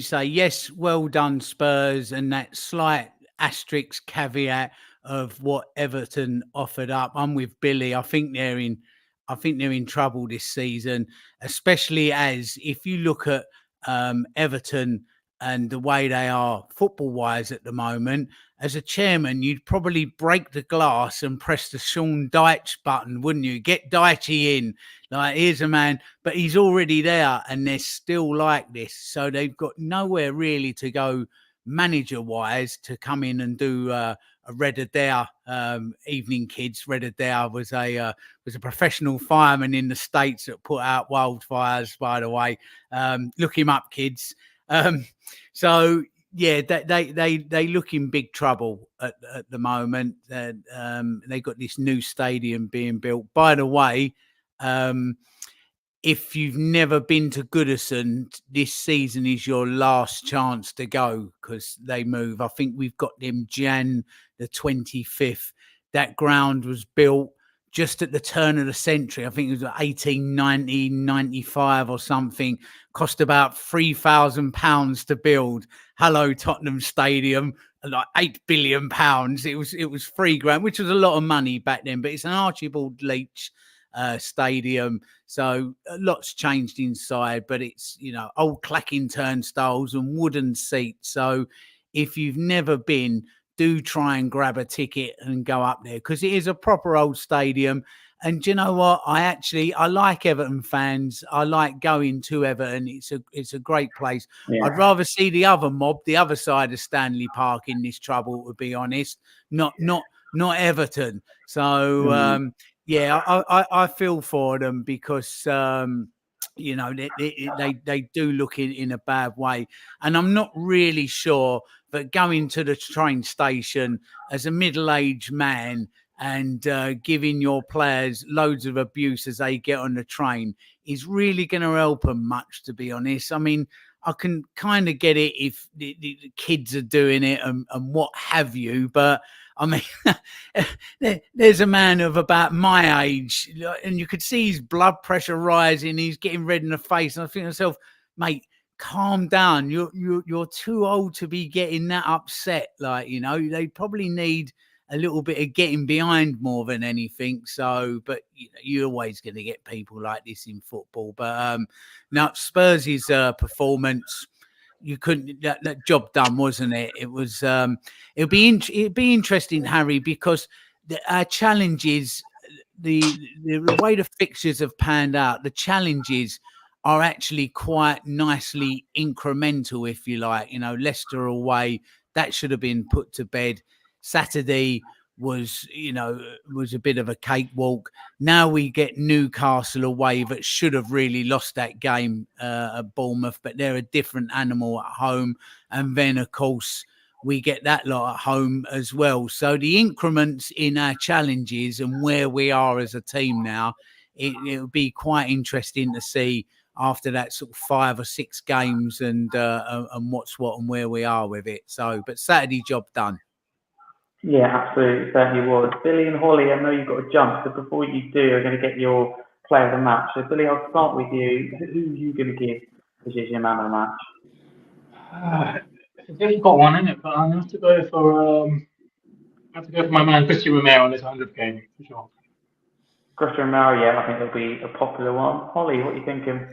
say yes, well done Spurs, and that slight asterisk caveat of what Everton offered up. I'm with Billy. I think they're in trouble this season, especially as if you look at Everton and the way they are football-wise at the moment. As a chairman, you'd probably break the glass and press the Sean Dyche button, wouldn't you? Get Dyche in. Like, here's a man, but he's already there, and they're still like this. So they've got nowhere really to go manager-wise to come in and do a Red Adair evening kids. Red Adair was a professional fireman in the States that put out wildfires, by the way. Look him up, kids. So yeah, they look in big trouble at the moment. They got this new stadium being built. By the way, if you've never been to Goodison, this season is your last chance to go because they move. I think we've got them Jan the 25th. That ground was built just at the turn of the century. I think it was 1890, 95 or something. Cost about £3,000 to build. Hello, Tottenham Stadium, like £8 billion. It was £3 grand, which was a lot of money back then, but it's an Archibald Leach stadium, so a lot's changed inside, but it's, you know, old clacking turnstiles and wooden seats. So if you've never been, do try and grab a ticket and go up there because it is a proper old stadium. And do you know what? I like Everton fans. I like going to Everton. It's a great place. Yeah. I'd rather see the other mob, the other side of Stanley Park in this trouble, to be honest. Not Everton. So yeah, I feel for them because you know they do look in a bad way, and I'm not really sure that going to the train station as a middle-aged man and giving your players loads of abuse as they get on the train is really going to help them much, to be honest. I mean, I can kind of get it if the kids are doing it and what have you, but I mean, there's a man of about my age, and you could see his blood pressure rising. He's getting red in the face, and I think to myself, mate, calm down. You're too old to be getting that upset. Like, you know, they probably need a little bit of getting behind more than anything. So, but you know, you're always going to get people like this in football. But now Spurs' performance, you couldn't, that job done, wasn't it? It was it'd be interesting, Harry, because our challenges, the way the fixtures have panned out, the challenges are actually quite nicely incremental, if you like. You know, Leicester away, that should have been put to bed. Saturday was a bit of a cakewalk. Now we get Newcastle away that should have really lost that game at Bournemouth, but they're a different animal at home. And then, of course, we get that lot at home as well. So the increments in our challenges and where we are as a team now, it'll be quite interesting to see after that sort of 5 or 6 games and what's what and where we are with it. So, but Saturday job done. Yeah, absolutely, certainly was. Billie and Hollie, I know you've got to jump, so before you do, I'm going to get your player of the match. So, Billie, I'll start with you. Who are you going to give as your man of the match? It's a difficult one, isn't it? But I'm going to have to go for my man Christian Romero on this 100th game for sure. Christian Romero, yeah, I think it'll be a popular one. Hollie, what are you thinking?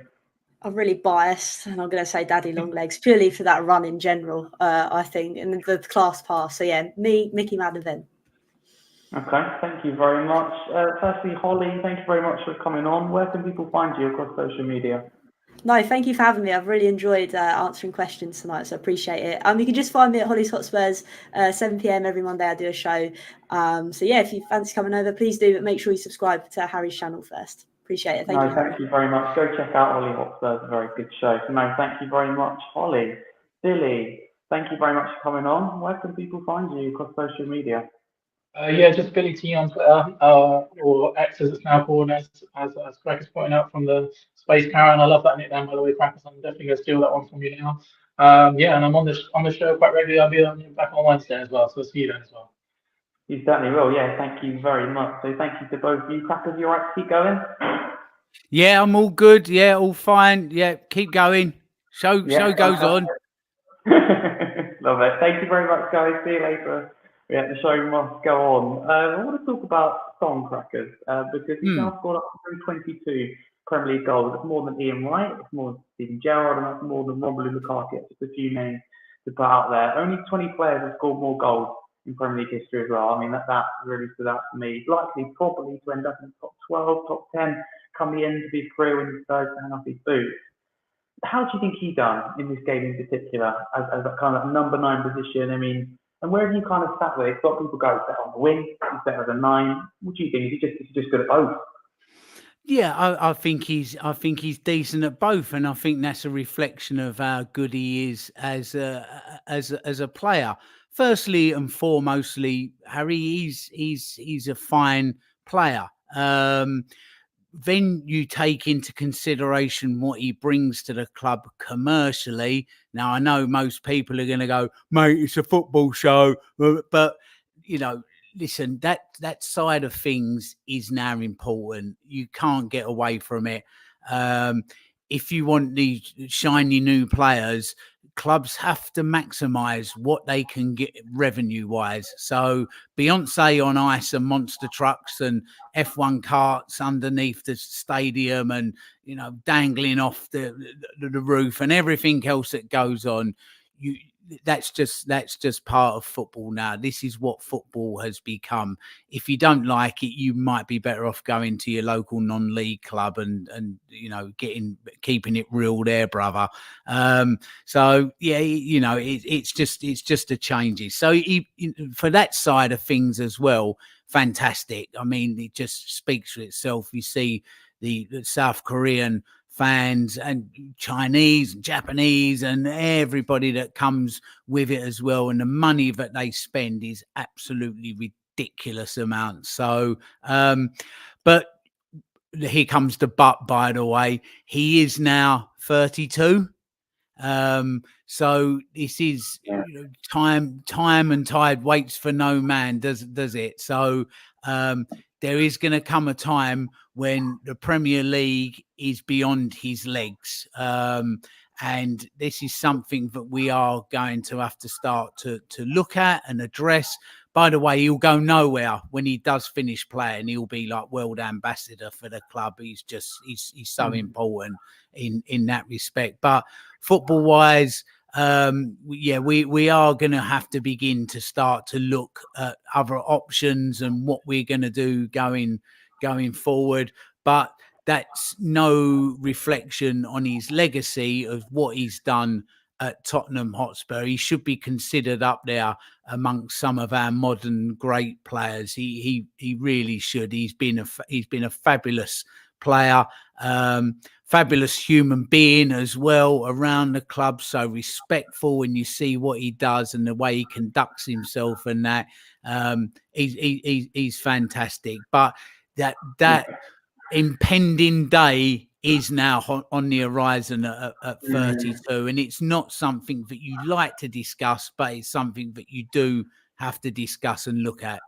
I'm really biased, and I'm going to say Daddy Longlegs purely for that run in general. I think, and the class pass. So yeah, Mickey Madden. Okay, thank you very much. Firstly, Hollie, thank you very much for coming on. Where can people find you across social media? No, thank you for having me. I've really enjoyed answering questions tonight, so I appreciate it. You can just find me at Hollie's Hotspurs, 7 p.m. every Monday. I do a show. So yeah, if you fancy coming over, please do. But make sure you subscribe to Harry's channel first. Appreciate it. Thank you very much. Go check out Hollie Hotspurs. A very good show. So no, thank you very much, Hollie. Billie, thank you very much for coming on. Where can people find you across social media? Yeah, just Billie T on Twitter, or X as it's now called, as Crackers pointing out from the Space Karen. I love that nickname, by the way, Crackers. I'm definitely going to steal that one from you now. Yeah, and I'm on the show quite regularly. I'll be back on Wednesday as well, so I'll see you then as well. You certainly will. Yeah, thank you very much. So thank you to both of you. Crackers, you all right to keep going? Yeah, I'm all good. Yeah, all fine. Yeah, keep going. Show goes on. Love it. Thank you very much, guys. See you later. Yeah, the show must go on. I want to talk about Son, Crackers, because he's now scored 122 Premier League goals. That's more than Ian Wright, it's more than Steven Gerrard, and that's more than Romelu Lukaku. It's just a few names to put out there. Only 20 players have scored more goals in Premier League history as well. I mean, that really stood out for me. Likely, probably to end up in the top 12, top 10, come the end of his career when he decides to hang up his boots. how do you think he done in this game in particular as that kind of number 9 position? I mean, and where have you kind of sat there? It's got people go set on the wing, he's better than 9. What do you think? Is he just good at both? Yeah, I think he's decent at both, and I think that's a reflection of how good he is as a player. Firstly and foremostly, Harry, he's a fine player. Then you take into consideration what he brings to the club commercially. Now, I know most people are going to go, mate, it's a football show, but you know, listen, that side of things is now important. You can't get away from it. If you want these shiny new players, clubs have to maximise what they can get revenue-wise. So Beyonce on ice and monster trucks and F1 carts underneath the stadium and, you know, dangling off the roof and everything else that goes on. That's just part of football now. This is what football has become. If you don't like it, you might be better off going to your local non-league club and you know, keeping it real there, brother. So yeah, you know, it's just a changes. So for that side of things as well, fantastic. I mean, it just speaks for itself. You see the South Korean fans and Chinese and Japanese and everybody that comes with it as well, and the money that they spend is absolutely ridiculous amounts. So but here comes the but, by the way, he is now 32. So this is, you know, time and tide waits for no man, does it? So there is going to come a time when the Premier League is beyond his legs. And this is something that we are going to have to start to look at and address. By the way, he'll go nowhere when he does finish playing. He'll be like world ambassador for the club. He's so important in that respect. But football wise, yeah, we are going to have to begin to start to look at other options and what we're going to do going forward. But that's no reflection on his legacy of what he's done at Tottenham Hotspur. He should be considered up there amongst some of our modern great players. He really should. He's been a fabulous player, fabulous human being as well around the club. So respectful when you see what he does and the way he conducts himself, and that he's fantastic. But that impending day is now on the horizon at 32, and it's not something that you like to discuss, but it's something that you do have to discuss and look at.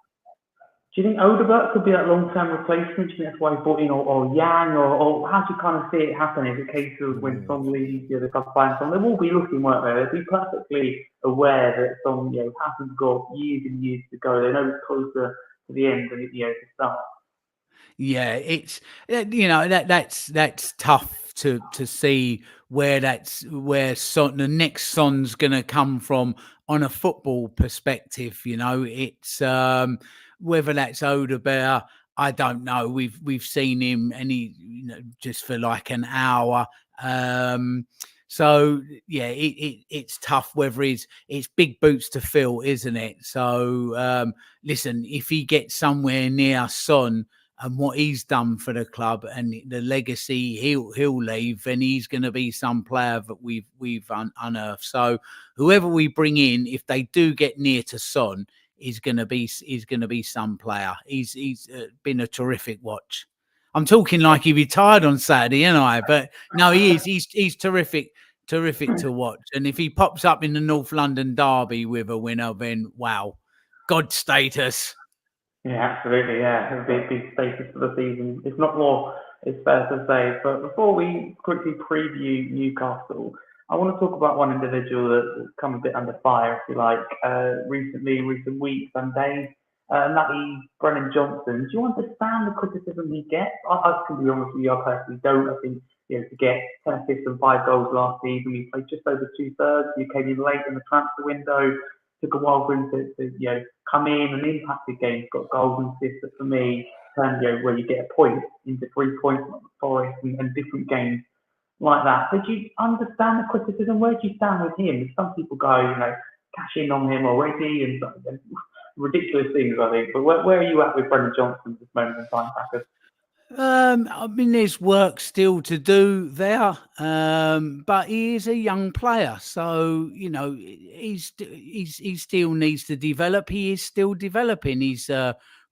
Do you think Odobert could be that long-term replacement? Do you think that's why he brought in, or Yang, or how do you kind of see it happening? Is it a case of when Son leaves, the other club finds Son? They will be looking, won't they? They'll be perfectly aware that Son, you know, hasn't got years and years to go. They know it's closer to the end than, you know, to start. Yeah, it's, you know, that's tough to see where Son, the next Son's going to come from on a football perspective. You know, it's whether that's Odobert, I don't know. We've seen him, and he, you know, just for like an hour. So yeah, it's tough. Whether it's big boots to fill, isn't it? So listen, if he gets somewhere near Son and what he's done for the club and the legacy he'll leave, then he's going to be some player that we've unearthed. So whoever we bring in, if they do get near to Son, is going to be some player. He's been a terrific watch. I'm talking like he retired on Saturday, ain't I? But no, he is. He's terrific to watch. And if he pops up in the North London derby with a winner, then wow, God status. Yeah, absolutely. Yeah, a big status for the season. If not more, it's fair to say. But before we quickly preview Newcastle, I want to talk about one individual that's come a bit under fire, if you like, recent weeks and days, and that is Brennan Johnson. Do you understand the criticism he gets? I can be honest with you, I personally don't. I think, you know, to get 10 assists and 5 goals last season, he played just over 2/3. He came in late in the transfer window. Took a while for him to you know, come in and impacted games, got goals and assists that for me turned, you know, where you get a point into 3 points like Forest and different games like that. Did you understand the criticism? Where do you stand with him? Some people go, cash in on him already and ridiculous things, I think. But where are you at with Brendan Johnson at this moment in time, Packers? I mean, there's work still to do there, but he is a young player, so he still needs to develop. He is still developing. His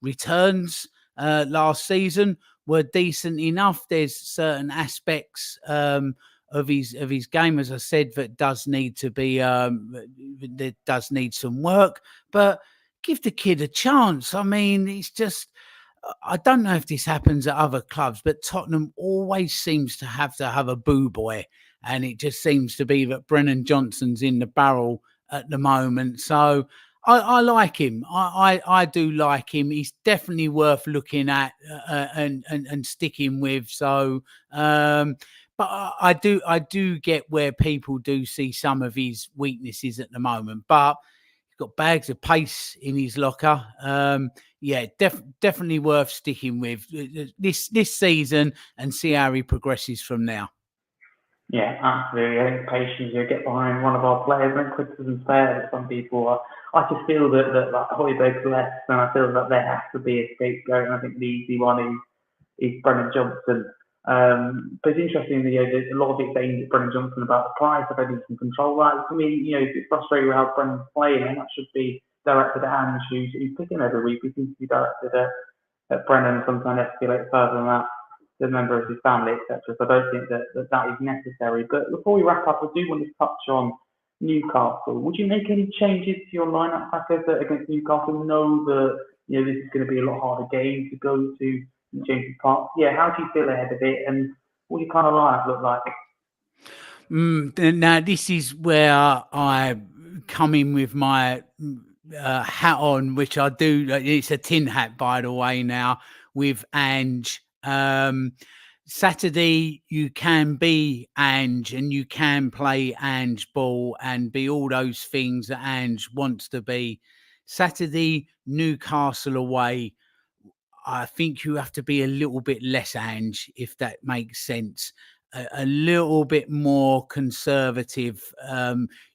returns last season were decent enough. There's certain aspects of his game, as I said, that does need to be that does need some work. But give the kid a chance. I mean, it's just. I don't know if this happens at other clubs, but Tottenham always seems to have a boo boy, and it just seems to be that Brennan Johnson's in the barrel at the moment. So I like him. I do like him. He's definitely worth looking at and sticking with. So, but I do get where people do see some of his weaknesses at the moment, but he's got bags of pace in his locker. Yeah, definitely worth sticking with this season and see how he progresses from now. Yeah, absolutely. I think patience, get behind one of our players, and criticism's fair. Some people I just feel that like Højbjerg's left, and I feel that there has to be a scapegoat. And I think the easy one is Brennan Johnson. But it's interesting that a lot of it's aimed at Brennan Johnson about the price. I don't think he can control that. For me, it's frustrating with how Brennan's playing, and that should be directed at Ange, who's picking every week. He seems to be directed at Brennan, sometimes escalate further than that to members of his family, etc. So I don't think that is necessary. But before we wrap up, I do want to touch on Newcastle. Would you make any changes to your lineup, Packers, against Newcastle? Know that this is going to be a lot harder game to go to James Park. Yeah, how do you feel ahead of it, and what do your kind of lineup look like? Now this is where I come in with my hat on, which I do. It's a tin hat, by the way. Now with Ange. Saturday you can be Ange and you can play Ange ball and be all those things that Ange wants to be. Saturday, Newcastle away, I think you have to be a little bit less Ange, if that makes sense. A little bit more conservative.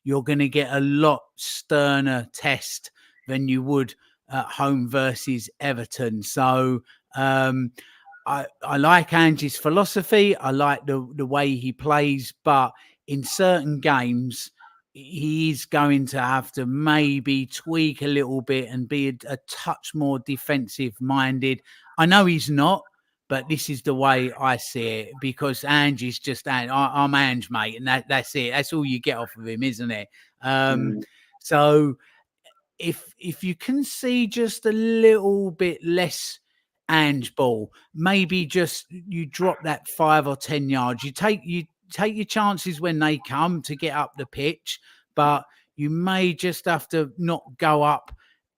You're going to get a lot sterner test than you would at home versus Everton. So I like Ange's philosophy. I like the way he plays, but in certain games, he's going to have to maybe tweak a little bit and be a touch more defensive minded. I know he's not, but this is the way I see it, because Ange is just, I'm Ange, mate, and that's it. That's all you get off of him, isn't it? So if you can see just a little bit less Ange ball, maybe just you drop that 5 or 10 yards. You take your chances when they come to get up the pitch, but you may just have to not go up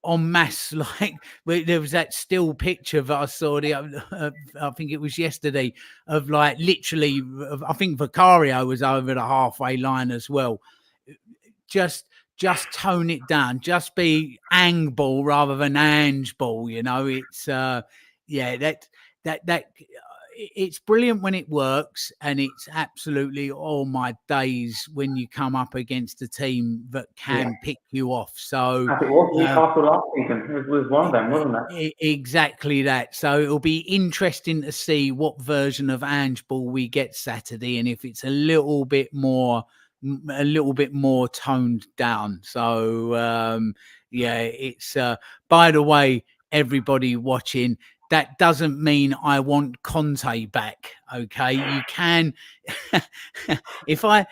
en masse. Like there was that still picture that I saw I think it was yesterday, of like literally, I think Vicario was over the halfway line as well. Just tone it down. Just be Ang ball rather than Ange ball. It's that it's brilliant when it works, and it's absolutely all my days when you come up against a team that can pick you off. So it was Newcastle last season. It was one of them, wasn't it? Exactly that. So it'll be interesting to see what version of Ange ball we get Saturday, and if it's a little bit more toned down. So it's by the way, everybody watching, that doesn't mean I want Conte back. Okay, you can. if I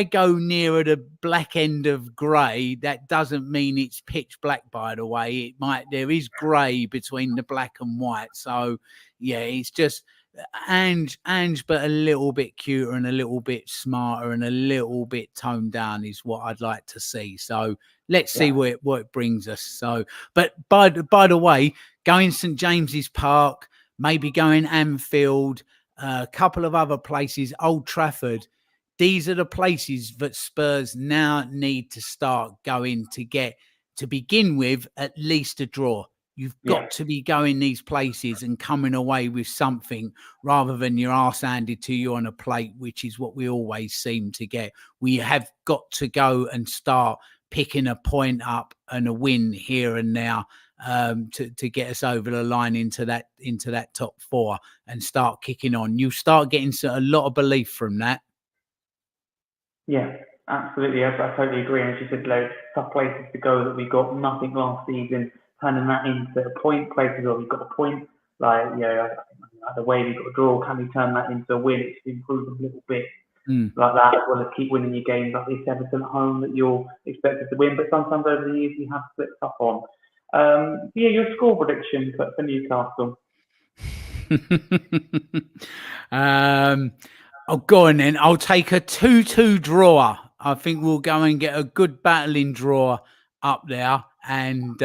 go nearer the black end of grey, that doesn't mean it's pitch black. By the way, there is grey between the black and white. So yeah, it's just Ange, but a little bit cuter and a little bit smarter and a little bit toned down is what I'd like to see. So let's see what it brings us. So, but by the way, going St James's Park, maybe going Anfield, a couple of other places, Old Trafford. These are the places that Spurs now need to start going to get, to begin with, at least a draw. You've got to be going these places and coming away with something rather than your arse handed to you on a plate, which is what we always seem to get. We have got to go and start picking a point up and a win here and now to get us over the line into that top 4 and start kicking on. You start getting a lot of belief from that. Yeah, absolutely. I totally agree. And as you said, tough places to go that we got nothing last season, turning that into a point, places where we got a point, like the way we got a draw, can we turn that into a win? It's improved a little bit like that, as well as keep winning your games like this Everton at home that you're expected to win, but sometimes over the years you have slipped up on. Your score prediction for Newcastle. Go on then. I'll take a 2-2 draw. I think we'll go and get a good battling draw up there, and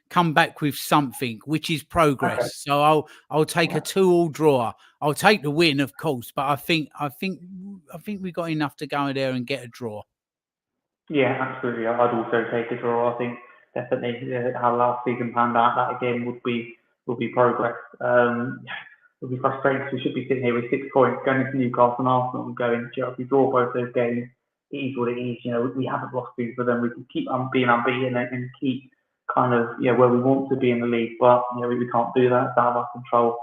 come back with something, which is progress. Okay. So I'll take a 2-2 draw. I'll take the win, of course, but I think we got enough to go in there and get a draw. Yeah, absolutely. I'd also take a draw. I think definitely how last season panned out, that again would be progress. It'll be frustrating because we should be sitting here with 6 points going into Newcastle and Arsenal and going, if we draw both those games, it is what it is. We haven't lost these for them. We can keep being unbeaten and keep kind of where we want to be in the league, but we can't do that. It's out of our control.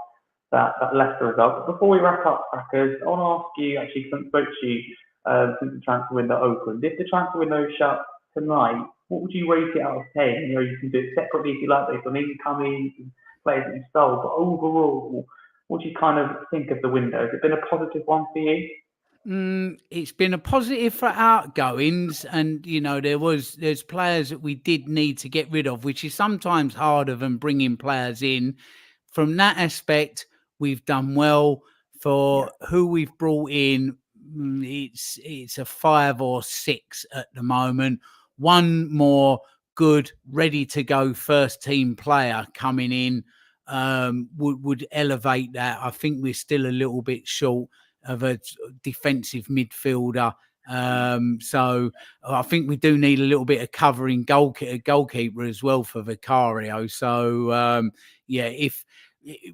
That Leicester result. But before we wrap up, Crackers, I want to ask you, actually, since I spoke to you since the transfer window opened, if the transfer window shut tonight, what would you rate it out of 10? You can do it separately if you like, based on incoming players that you sold, but overall, what do you kind of think of the window? Has it been a positive one for you? It's been a positive for outgoings, and there's players that we did need to get rid of, which is sometimes harder than bringing players in. From that aspect, we've done well. For who we've brought in, it's a 5 or 6 at the moment. One more good, ready to go first team player coming in would elevate that. I think we're still a little bit short of a defensive midfielder. So I think we do need a little bit of covering goalkeeper as well for Vicario. So if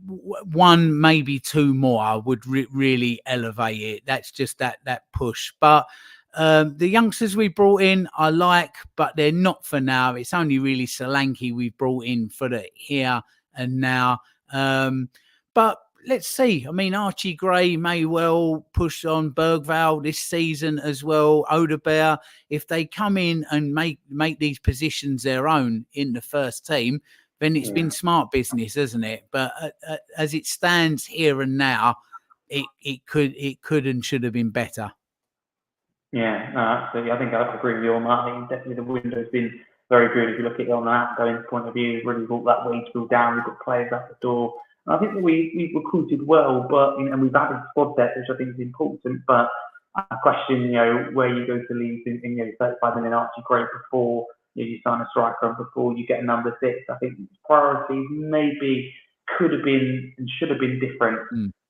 1, maybe 2 more would really elevate it. That's just that push. But the youngsters we brought in, I like, but they're not for now. It's only really Solanke we've brought in for the here and now. But let's see. I mean, Archie Gray may well push on Bergvall this season as well. Odegaard, if they come in and make these positions their own in the first team, then it's been smart business, hasn't it? But as it stands here and now, it could and should have been better. Yeah, no, absolutely. I think I agree with you on that. I think definitely the window's been very good. If you look at it on an outgoing point of view, really brought that wage bill down. We've got players out the door. And I think that we recruited well, but and we've added squad depth, which I think is important. But I question, where you go to leave in 35 million Archie Gray before you sign a striker and before you get a number 6. I think priorities maybe could have been and should have been different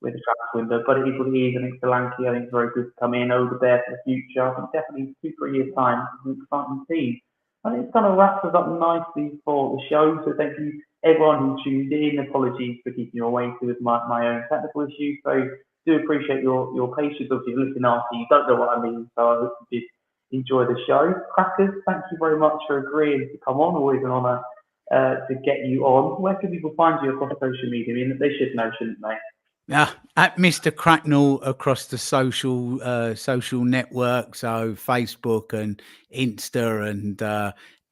with the transfer window, but it is what it is. I think Solanke, I think, is very good to come in over there for the future. I think definitely 2-3 years' time, it's an exciting team. I think it kind of wraps us up nicely for the show. So thank you everyone who tuned in. Apologies for keeping you away with my own technical issues. So do appreciate your patience. Obviously, listening after you don't know what I mean. So I hope you did enjoy the show. Crackers, thank you very much for agreeing to come on. Always an honour to get you on. Where can people find you across social media? I mean, they should know, shouldn't they? At Mr. Cracknell across the social networks, so Facebook and Insta and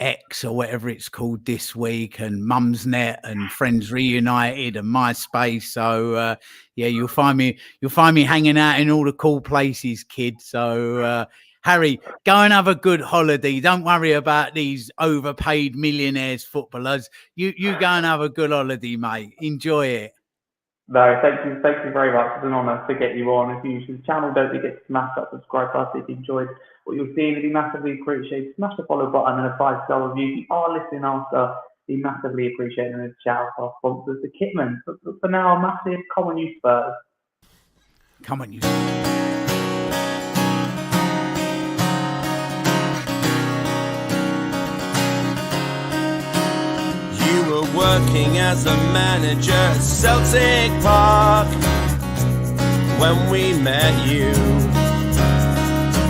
X or whatever it's called this week, and Mumsnet and Friends Reunited and MySpace. So you'll find me hanging out in all the cool places, kid. So Harry, go and have a good holiday. Don't worry about these overpaid millionaires footballers. You go and have a good holiday, mate. Enjoy it. No, thank you very much. It's an honour to get you on. If you're new to the channel, don't forget to smash that subscribe button if you enjoyed what you're seeing. It'd be massively appreciated. Smash the follow button and a 5-star review. If you are listening after, be massively appreciated. And a shout out to our sponsors, the Kitman. But for now, a massive come on you Spurs. Come on you Spurs. You will were working as a manager at Celtic Park when we met you.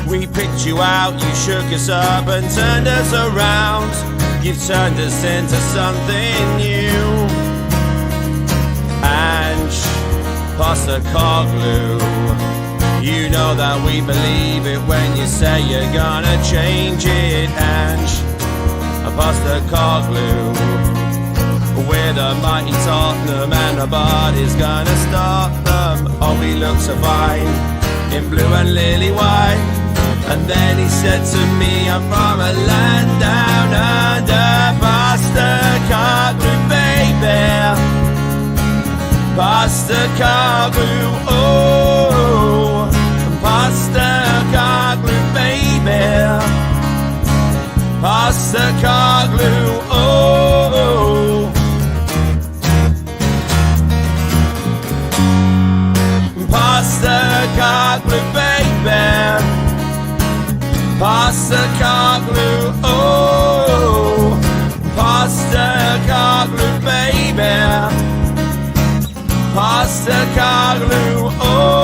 We picked you out, you shook us up and turned us around. You've turned us into something new. And Postecoglou, you know that we believe it when you say you're gonna change it. And Postecoglou, we're the mighty Tottenham and nobody's gonna stop them. Oh, we look so fine in blue and lily white. And then he said to me, I'm from a land down under. Postecoglou, baby. Postecoglou, oh. Postecoglou, baby. Postecoglou, oh. Postecoglou, baby. Postecoglou, oh. Postecoglou, baby. Postecoglou, oh.